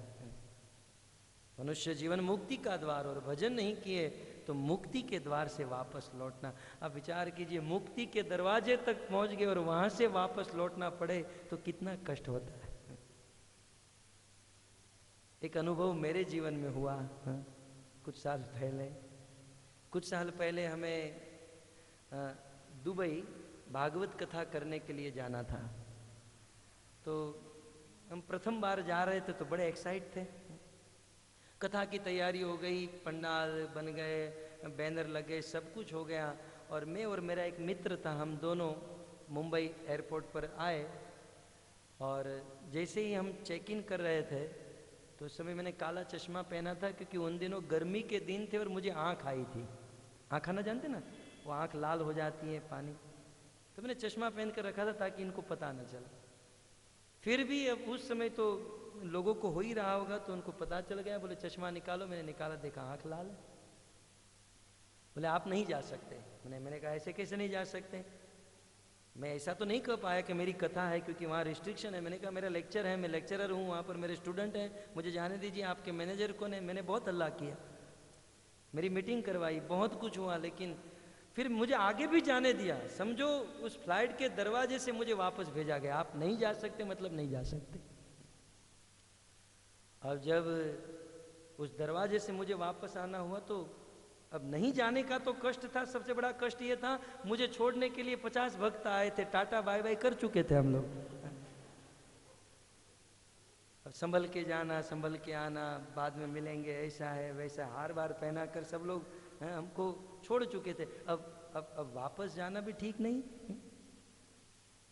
मनुष्य जीवन मुक्ति का द्वार, और भजन नहीं किए तो मुक्ति के द्वार से वापस लौटना। अब विचार कीजिए, मुक्ति के दरवाजे तक पहुंच गए और वहां से वापस लौटना पड़े तो कितना कष्ट होता है। एक अनुभव मेरे जीवन में हुआ कुछ साल पहले हमें दुबई भागवत कथा करने के लिए जाना था। तो हम प्रथम बार जा रहे थे तो बड़े एक्साइट थे। कथा की तैयारी हो गई, पंडाल बन गए, बैनर लगे, सब कुछ हो गया। और मैं और मेरा एक मित्र था, हम दोनों मुंबई एयरपोर्ट पर आए। और जैसे ही हम चेक इन कर रहे थे तो उस समय मैंने काला चश्मा पहना था, क्योंकि उन दिनों गर्मी के दिन थे और मुझे आँख आई थी। आँख आना जानते ना, वो आँख लाल हो जाती है पानी, तो मैंने चश्मा पहन कर रखा था ताकि इनको पता न चला। फिर भी अब उस समय तो लोगों को हो ही रहा होगा तो उनको पता चल गया। बोले चश्मा निकालो, मैंने निकाला, देखा आँख लाल है। बोले आप नहीं जा सकते। मैंने कहा ऐसे कैसे नहीं जा सकते? मैं ऐसा तो नहीं कह पाया कि मेरी कथा है, क्योंकि वहाँ रिस्ट्रिक्शन है। मैंने कहा मेरा लेक्चर है, मैं लेक्चरर हूँ, वहाँ पर मेरे स्टूडेंट हैं, मुझे जाने दीजिए। आपके मैनेजर कौन है? मैंने बहुत हल्ला किया, मेरी मीटिंग करवाई, बहुत कुछ हुआ, लेकिन फिर मुझे आगे भी जाने दिया। समझो उस फ्लाइट के दरवाजे से मुझे वापस भेजा गया। आप नहीं जा सकते मतलब नहीं जा सकते। अब जब उस दरवाजे से मुझे वापस आना हुआ तो अब नहीं जाने का तो कष्ट था, सबसे बड़ा कष्ट ये था मुझे छोड़ने के लिए 50 भक्त आए थे, टाटा बाय बाय कर चुके थे हम लोग। अब संभल के जाना, संभल के आना, बाद में मिलेंगे, ऐसा है वैसा, हार बार पहना कर सब लोग हमको छोड़ चुके थे। अब वापस जाना भी ठीक नहीं।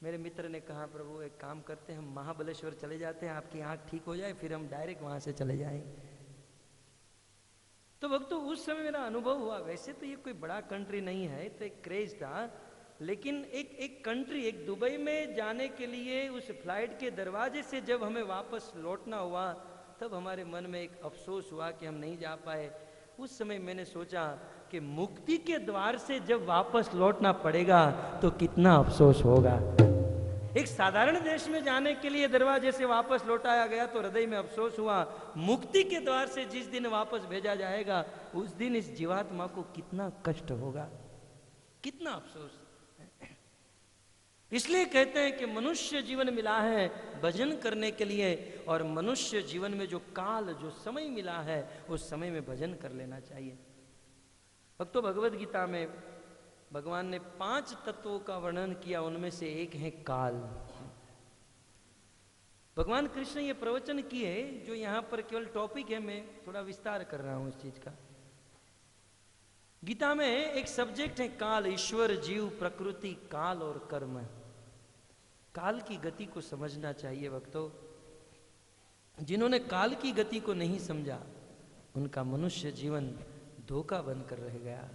मेरे मित्र ने कहा प्रभु एक काम करते हैं, हम महाबलेश्वर चले जाते हैं, आपकी आंख ठीक हो जाए, फिर हम डायरेक्ट वहां से चले जाएंगे। तो वक्त तो उस समय मेरा अनुभव हुआ। वैसे तो ये कोई बड़ा कंट्री नहीं है, तो एक क्रेज था, लेकिन एक कंट्री, एक दुबई में जाने के लिए उस फ्लाइट के दरवाजे से जब हमें वापस लौटना हुआ तब हमारे मन में एक अफसोस हुआ कि हम नहीं जा पाए। उस समय मैंने सोचा कि मुक्ति के द्वार से जब वापस लौटना पड़ेगा तो कितना अफसोस होगा। एक साधारण देश में जाने के लिए दरवाजे से वापस लौटाया गया तो हृदय में अफसोस हुआ। मुक्ति के द्वार से जिस दिन वापस भेजा जाएगा उस दिन इस जीवात्मा को कितना कष्ट होगा, कितना अफसोस। इसलिए कहते हैं कि मनुष्य जीवन मिला है भजन करने के लिए, और मनुष्य जीवन में जो काल, जो समय मिला है उस समय में भजन कर लेना चाहिए। भक्तों, भगवद गीता में भगवान ने 5 तत्वों का वर्णन किया, उनमें से एक है काल। भगवान कृष्ण ये प्रवचन किए, जो यहां पर केवल टॉपिक है, मैं थोड़ा विस्तार कर रहा हूं इस चीज का। गीता में एक सब्जेक्ट है काल, ईश्वर, जीव, प्रकृति, काल और कर्म। काल की गति को समझना चाहिए भक्तों। जिन्होंने काल की गति को नहीं समझा उनका मनुष्य जीवन धोखा बनकर रह गया।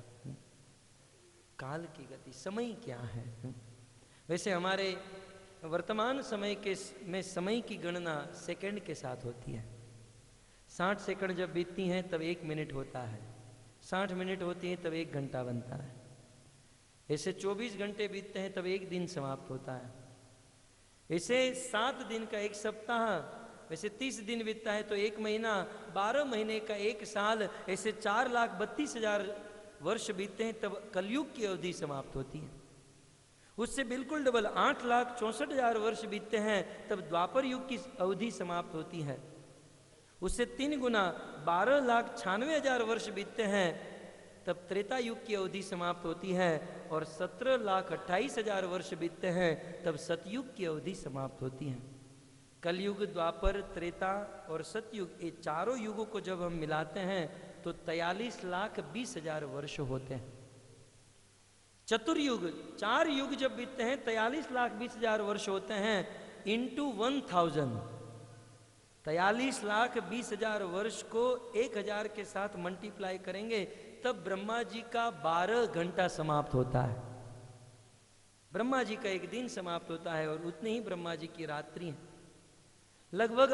काल की गति, समय क्या है? वैसे हमारे वर्तमान समय के में समय की गणना सेकंड के साथ होती है। 60 सेकंड जब बीतती हैं तब 1 मिनट होता है, 60 मिनट होती हैं तब 1 घंटा बनता है। ऐसे 24 घंटे बीतते हैं तब 1 दिन समाप्त होता है। ऐसे 7 दिन का 1 सप्ताह, वैसे 30 दिन बीतता है तो 1 महीना, 12 महीने का 1 साल, ऐसे 4,32,000 वर्ष बीतते हैं तब कलयुग की अवधि समाप्त होती है। उससे बिल्कुल डबल 8,64,000 वर्ष बीतते हैं तब द्वापर युग की अवधि समाप्त होती है। उससे 3 गुना 12,96,000 वर्ष बीतते हैं तब त्रेता युग की अवधि समाप्त होती है, और 17,28,000 वर्ष बीतते हैं तब सतयुग की अवधि समाप्त होती है। कलयुग, द्वापर, त्रेता और सतयुग, ये चारों युगों को जब हम मिलाते हैं तो 43,20,000 वर्ष होते हैं। चतुर्युग, 4 युग जब बीतते हैं 43,20,000 वर्ष होते हैं, इंटू 1000, 43,20,000 वर्ष को 1000 के साथ मल्टीप्लाई करेंगे तब ब्रह्मा जी का 12 घंटा समाप्त होता है। ब्रह्मा जी का 1 दिन समाप्त होता है, और उतने ही ब्रह्मा जी की रात्रि है। लगभग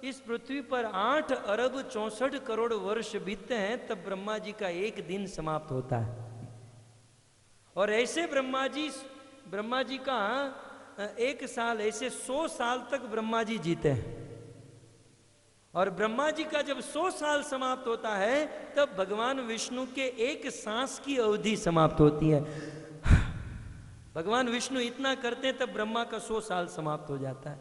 इस पृथ्वी पर 8 अरब 64 करोड़ वर्ष बीतते हैं तब ब्रह्मा जी का 1 दिन समाप्त होता है। और ऐसे ब्रह्मा जी का 1 साल, ऐसे 100 साल तक ब्रह्मा जी जीते हैं। और ब्रह्मा जी का जब 100 साल समाप्त होता है तब भगवान विष्णु के 1 सांस की अवधि समाप्त होती है। भगवान विष्णु इतना करते हैं तब ब्रह्मा का 100 साल समाप्त हो जाता है।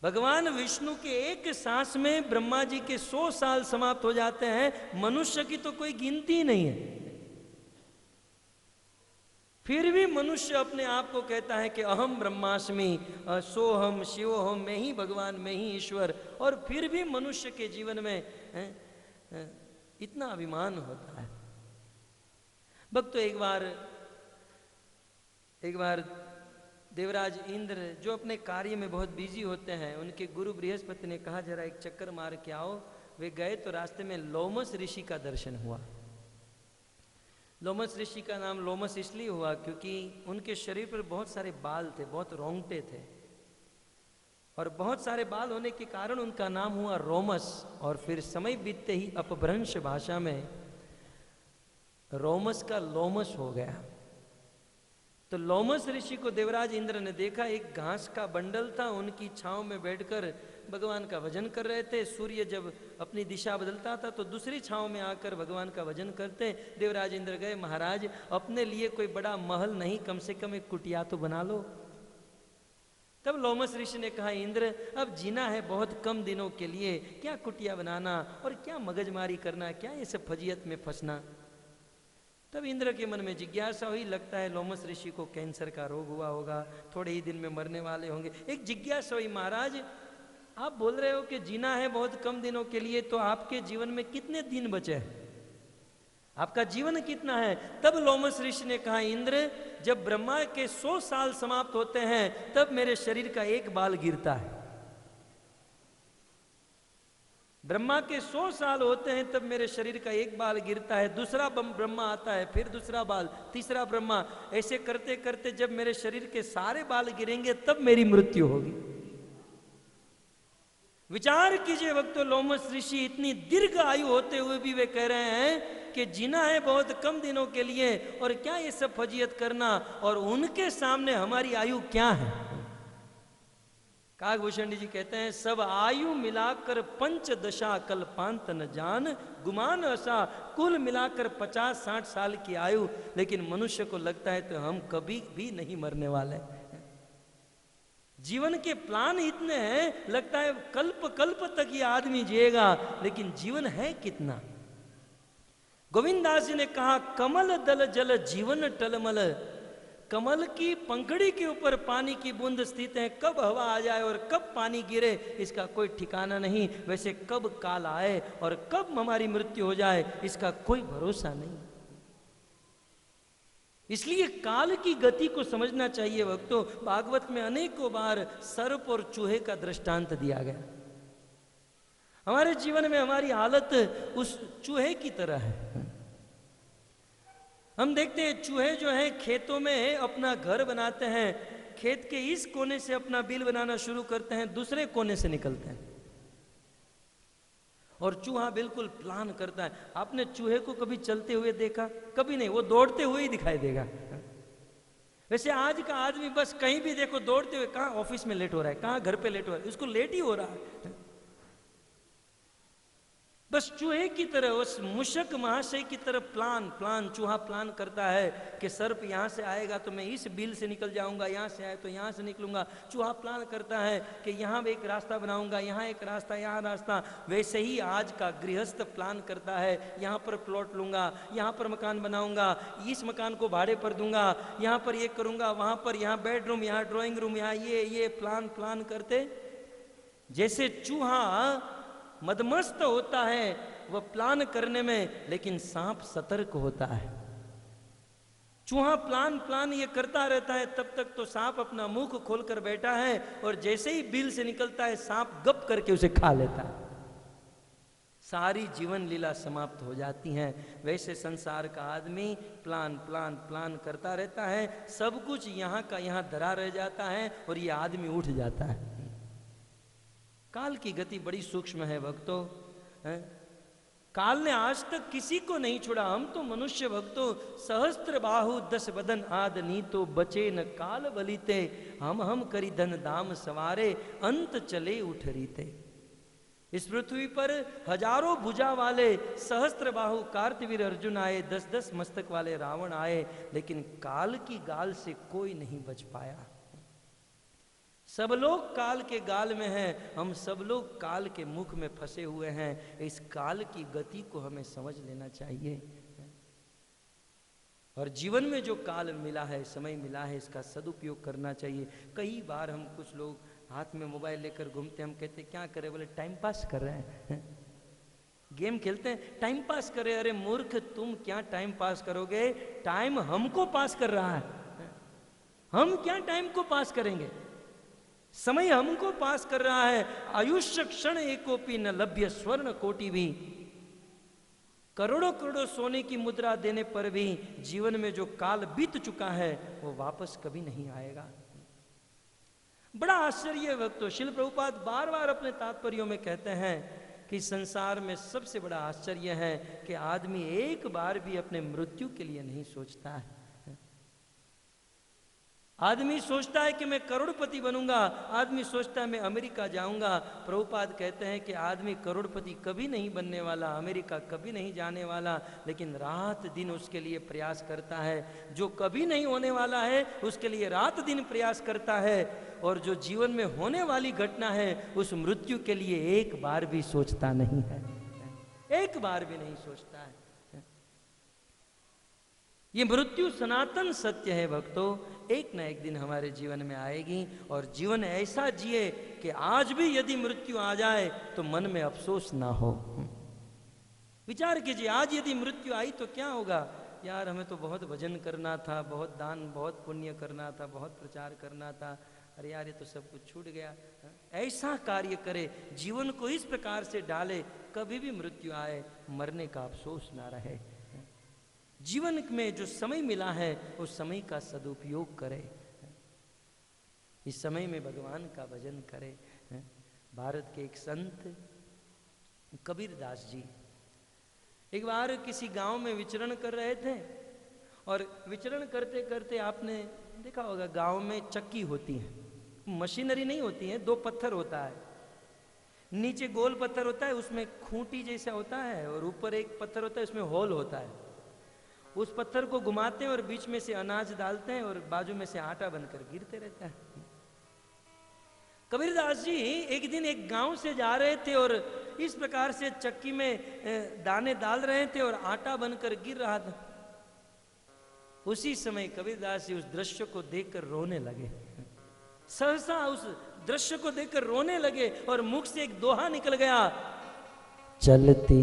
भगवान विष्णु के 1 सांस में ब्रह्मा जी के 100 साल समाप्त हो जाते हैं। मनुष्य की तो कोई गिनती नहीं है। फिर भी मनुष्य अपने आप को कहता है कि अहम ब्रह्मास्मि, सोहम शिवोहम, मैं ही भगवान, मैं ही ईश्वर। और फिर भी मनुष्य के जीवन में इतना अभिमान होता है। भक्तों, एक बार देवराज इंद्र, जो अपने कार्य में बहुत बिजी होते हैं, उनके गुरु बृहस्पति ने कहा जरा एक चक्कर मार के आओ। वे गए तो रास्ते में लोमस ऋषि का दर्शन हुआ। लोमस ऋषि का नाम लोमस इसलिए हुआ क्योंकि उनके शरीर पर बहुत सारे बाल थे, बहुत रोंगटे थे, और बहुत सारे बाल होने के कारण उनका नाम हुआ रोमस। और फिर समय बीतते ही अपभ्रंश भाषा में रोमस का लोमस हो गया। तो लोमस ऋषि को देवराज इंद्र ने देखा, एक घास का बंडल था, उनकी छांव में बैठकर भगवान का भजन कर रहे थे। सूर्य जब अपनी दिशा बदलता था तो दूसरी छांव में आकर भगवान का भजन करते। देवराज इंद्र गए, महाराज अपने लिए कोई बड़ा महल नहीं, कम से कम एक कुटिया तो बना लो। तब लोमस ऋषि ने कहा, इंद्र अब जीना है बहुत कम दिनों के लिए, क्या कुटिया बनाना और क्या मगजमारी करना, क्या ये सब फजीयत में फंसना। तब इंद्र के मन में जिज्ञासा हुई, लगता है लोमस ऋषि को कैंसर का रोग हुआ होगा, थोड़े ही दिन में मरने वाले होंगे। एक जिज्ञासा हुई, महाराज आप बोल रहे हो कि जीना है बहुत कम दिनों के लिए, तो आपके जीवन में कितने दिन बचे हैं, आपका जीवन कितना है। तब लोमस ऋषि ने कहा, इंद्र जब ब्रह्मा के 100 साल समाप्त होते हैं तब मेरे शरीर का 1 बाल गिरता है। ब्रह्मा के 100 साल होते हैं तब मेरे शरीर का 1 बाल गिरता है। दूसरा ब्रह्मा आता है, फिर दूसरा बाल, तीसरा ब्रह्मा, ऐसे करते करते जब मेरे शरीर के सारे बाल गिरेंगे तब मेरी मृत्यु होगी। विचार कीजिए भक्तों, लोमस ऋषि इतनी दीर्घ आयु होते हुए भी वे कह रहे हैं कि जीना है बहुत कम दिनों के लिए, और क्या ये सब फजीयत करना, और उनके सामने हमारी आयु क्या है। काकभूषण जी कहते हैं, सब आयु मिलाकर 5 दशा कल्पांत न जान, गुमान ऐसा कुल मिलाकर 50-60 साल की आयु, लेकिन मनुष्य को लगता है तो हम कभी भी नहीं मरने वाले। जीवन के प्लान इतने हैं, लगता है कल्प कल्प तक ये आदमी जिएगा, लेकिन जीवन है कितना। गोविंदास जी ने कहा, कमल दल जल जीवन टलमल, कमल की पंखड़ी के ऊपर पानी की बूंद स्थित है, कब हवा आ जाए और कब पानी गिरे इसका कोई ठिकाना नहीं। वैसे कब काल आए और कब हमारी मृत्यु हो जाए इसका कोई भरोसा नहीं। इसलिए काल की गति को समझना चाहिए भक्तों। भागवत में अनेकों बार सर्प और चूहे का दृष्टांत दिया गया। हमारे जीवन में हमारी हालत उस चूहे की तरह है। हम देखते हैं चूहे जो हैं खेतों में अपना घर बनाते हैं, खेत के इस कोने से अपना बिल बनाना शुरू करते हैं, दूसरे कोने से निकलते हैं और चूहा बिल्कुल प्लान करता है। आपने चूहे को कभी चलते हुए देखा? कभी नहीं, वो दौड़ते हुए ही दिखाई देगा। वैसे आज का आदमी बस कहीं भी देखो दौड़ते हुए, कहाँ ऑफिस में लेट हो रहा है, कहाँ घर पे लेट हो रहा है, उसको लेट ही हो रहा है। बस चूहे की तरह, उस मुशक महाशय की तरह प्लान चूहा प्लान करता है कि सर्प यहाँ से आएगा तो मैं इस बिल से निकल जाऊंगा, यहाँ से आए तो यहाँ से निकलूंगा। चूहा प्लान करता है कि यहाँ एक रास्ता बनाऊंगा, यहाँ एक रास्ता, यहाँ रास्ता। वैसे ही आज का गृहस्थ प्लान करता है, यहाँ पर प्लॉट लूंगा, यहाँ पर मकान बनाऊंगा, इस मकान को भाड़े पर दूंगा, यहाँ पर ये करूंगा, वहां पर यहाँ बेडरूम, यहाँ ड्राइंग रूम, यहाँ ये प्लान करते। जैसे चूहा मदमस्त होता है वह प्लान करने में, लेकिन सांप सतर्क होता है। चूहा प्लान ये करता रहता है, तब तक तो सांप अपना मुंह खोलकर बैठा है और जैसे ही बिल से निकलता है सांप गप करके उसे खा लेता है। सारी जीवन लीला समाप्त हो जाती हैं। वैसे संसार का आदमी प्लान करता रहता है, सब कुछ यहाँ का यहाँ धरा रह जाता है और ये आदमी उठ जाता है। काल की गति बड़ी सूक्ष्म है भक्तों, काल ने आज तक किसी को नहीं छोड़ा। हम तो मनुष्य भक्तों, सहस्त्र बाहु 10 बदन आद नीतो, बचे न काल बलिते, हम करी धन दाम सवारे, अंत चले उठरीते। इस पृथ्वी पर हजारों भुजा वाले सहस्त्र बाहु कार्तवीर अर्जुन आए, 10-10 मस्तक वाले रावण आए, लेकिन काल की गाल से कोई नहीं बच पाया। सब लोग काल के गाल में हैं, हम सब लोग काल के मुख में फंसे हुए हैं। इस काल की गति को हमें समझ लेना चाहिए और जीवन में जो काल मिला है, समय मिला है, इसका सदुपयोग करना चाहिए। कई बार हम कुछ लोग हाथ में मोबाइल लेकर घूमते, हम कहते क्या करें, बोले टाइम पास कर रहे हैं, गेम खेलते हैं, टाइम पास कर रहे हैं। अरे मूर्ख, तुम क्या टाइम पास करोगे, टाइम हमको पास कर रहा है, हम क्या टाइम को पास करेंगे, समय हमको पास कर रहा है। आयुष्य क्षण एकोपी न लभ्य स्वर्ण कोटि भी, करोड़ों करोड़ों सोने की मुद्रा देने पर भी जीवन में जो काल बीत चुका है वो वापस कभी नहीं आएगा। बड़ा आश्चर्य है भक्तों, श्रील प्रभुपाद बार बार अपने तात्पर्यों में कहते हैं कि संसार में सबसे बड़ा आश्चर्य है कि आदमी एक बार भी अपने मृत्यु के लिए नहीं सोचता है। आदमी सोचता है कि मैं करोड़पति बनूंगा, आदमी सोचता है मैं अमेरिका जाऊंगा। प्रभुपाद कहते हैं कि आदमी करोड़पति कभी नहीं बनने वाला, अमेरिका कभी नहीं जाने वाला, लेकिन रात दिन उसके लिए प्रयास करता है। जो कभी नहीं होने वाला है उसके लिए रात दिन प्रयास करता है, और जो जीवन में होने वाली घटना है उस मृत्यु के लिए एक बार भी सोचता नहीं है, एक बार भी नहीं सोचता है। ये मृत्यु सनातन सत्य है भक्तों, एक ना एक दिन हमारे जीवन में आएगी, और जीवन ऐसा जिए कि आज भी यदि मृत्यु आ जाए तो मन में अफसोस ना हो। विचार कीजिए, आज यदि मृत्यु आई तो क्या होगा, यार हमें तो बहुत भजन करना था, बहुत दान बहुत पुण्य करना था, बहुत प्रचार करना था, अरे यार ये तो सब कुछ छूट गया। ऐसा कार्य करे, जीवन को इस प्रकार से डाले, कभी भी मृत्यु आए मरने का अफसोस ना रहे। जीवन में जो समय मिला है उस समय का सदुपयोग करे, इस समय में भगवान का भजन करे। भारत के एक संत कबीरदास जी एक बार किसी गांव में विचरण कर रहे थे, और विचरण करते करते आपने देखा होगा गांव में चक्की होती है, मशीनरी नहीं होती है, 2 पत्थर होता है, नीचे गोल पत्थर होता है उसमें खूंटी जैसा होता है, और ऊपर एक पत्थर होता है उसमें होल होता है। उस पत्थर को घुमाते हैं और बीच में से अनाज डालते हैं और बाजू में से आटा बनकर गिरते रहता है। कबीरदास जी एक दिन एक गांव से जा रहे थे और इस प्रकार से चक्की में दाने डाल रहे थे और आटा बनकर गिर रहा था। उसी समय कबीरदास जी उस दृश्य को देखकर रोने लगे, सहसा उस दृश्य को देखकर रोने लगे और मुख से एक दोहा निकल गया, चलती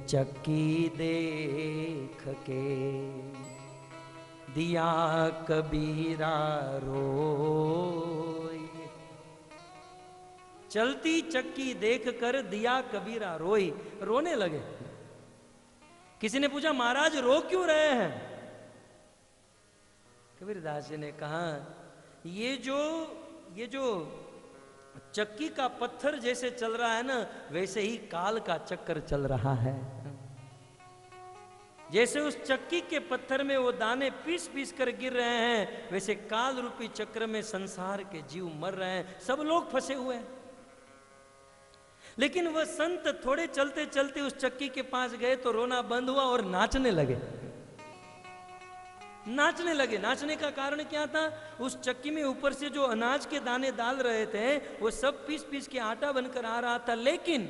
चक्की देख के दिया कबीरा रोए, चलती चक्की देख कर दिया कबीरा रोई। रोने लगे। किसी ने पूछा महाराज रो क्यों रहे हैं? कबीरदास जी ने कहा ये जो चक्की का पत्थर जैसे चल रहा है ना, वैसे ही काल का चक्कर चल रहा है। जैसे उस चक्की के पत्थर में वो दाने पीस पीस कर गिर रहे हैं, वैसे काल रूपी चक्र में संसार के जीव मर रहे हैं, सब लोग फंसे हुए हैं। लेकिन वह संत थोड़े चलते चलते उस चक्की के पास गए तो रोना बंद हुआ और नाचने लगे। नाचने का कारण क्या था? उस चक्की में ऊपर से जो अनाज के दाने डाल रहे थे वो सब पीस पीस के आटा बनकर आ रहा था, लेकिन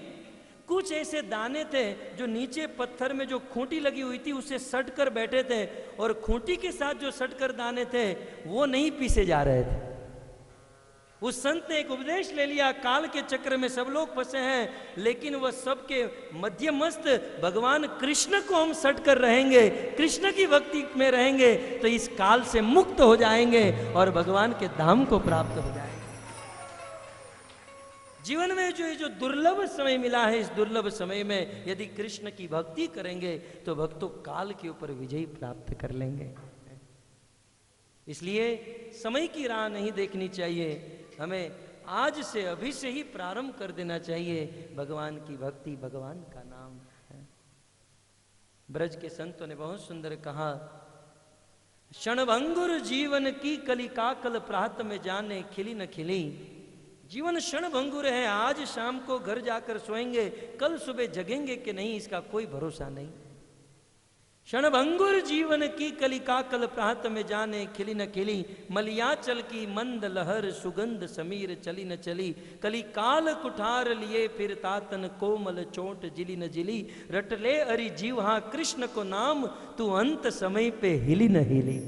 कुछ ऐसे दाने थे जो नीचे पत्थर में जो खूंटी लगी हुई थी उससे सट कर बैठे थे, और खूंटी के साथ जो सट कर दाने थे वो नहीं पीसे जा रहे थे। उस संत ने एक उपदेश ले लिया, काल के चक्र में सब लोग फंसे हैं, लेकिन वह सबके मध्यमस्त भगवान कृष्ण को हम सट कर रहेंगे, कृष्ण की भक्ति में रहेंगे तो इस काल से मुक्त हो जाएंगे और भगवान के धाम को प्राप्त हो जाएंगे। जीवन में जो दुर्लभ समय मिला है, इस दुर्लभ समय में यदि कृष्ण की भक्ति करेंगे तो भक्तों काल के ऊपर विजय प्राप्त कर लेंगे। इसलिए समय की राह नहीं देखनी चाहिए, हमें आज से अभी से ही प्रारंभ कर देना चाहिए भगवान की भक्ति, भगवान का नाम है। ब्रज के संतों ने बहुत सुंदर कहा, क्षणभंगुर जीवन की कली काकल प्रात में जाने खिली न खिली। जीवन क्षणभंगुर है, आज शाम को घर जाकर सोएंगे, कल सुबह जगेंगे कि नहीं इसका कोई भरोसा नहीं। क्षणभंगुर जीवन की कली काकल प्रात में जाने खिली न खिली। मलियाचल की मंद लहर सुगंध समीर चली न चली। कली काल कुठार लिए फिर तातन कोमल चोट जिली न जिली। रट ले अरि जीव हाँ कृष्ण को नाम, तू अंत समय पे हिली न हिली।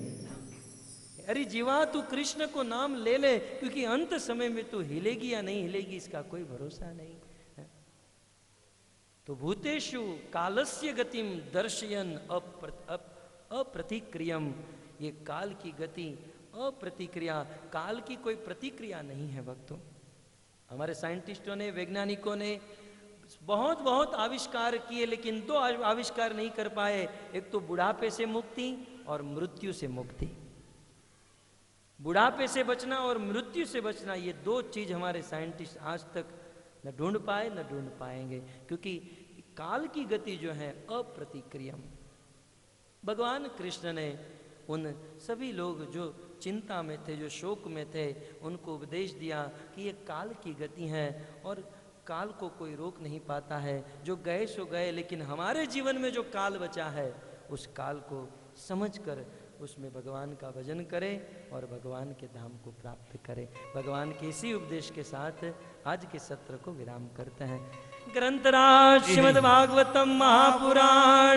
अरे जीवा तू कृष्ण को नाम ले ले, क्योंकि अंत समय में तू हिलेगी या नहीं हिलेगी इसका कोई भरोसा नहीं है। तो भूतेषु कालस्य गतिम दर्शयन अप्रतिक्रियम। ये काल की गति अप्रतिक्रिया, काल की कोई प्रतिक्रिया नहीं है भक्तों। हमारे साइंटिस्टों ने, वैज्ञानिकों ने बहुत बहुत आविष्कार किए, लेकिन दो आविष्कार नहीं कर पाए, एक तो बुढ़ापे से मुक्ति और मृत्यु से मुक्ति। बुढ़ापे से बचना और मृत्यु से बचना, ये दो चीज हमारे साइंटिस्ट आज तक न ढूंढ पाए न ढूंढ पाएंगे, क्योंकि काल की गति जो है अप्रतिक्रियम। भगवान कृष्ण ने उन सभी लोग जो चिंता में थे, जो शोक में थे, उनको उपदेश दिया कि ये काल की गति है और काल को कोई रोक नहीं पाता है। जो गए सो गए, लेकिन हमारे जीवन में जो काल बचा है उस काल को समझकर उसमें भगवान का भजन करें और भगवान के धाम को प्राप्त करें। भगवान के इसी उपदेश के साथ आज के सत्र को विराम करते हैं। ग्रंथराज श्रीमद् भागवतम महापुराण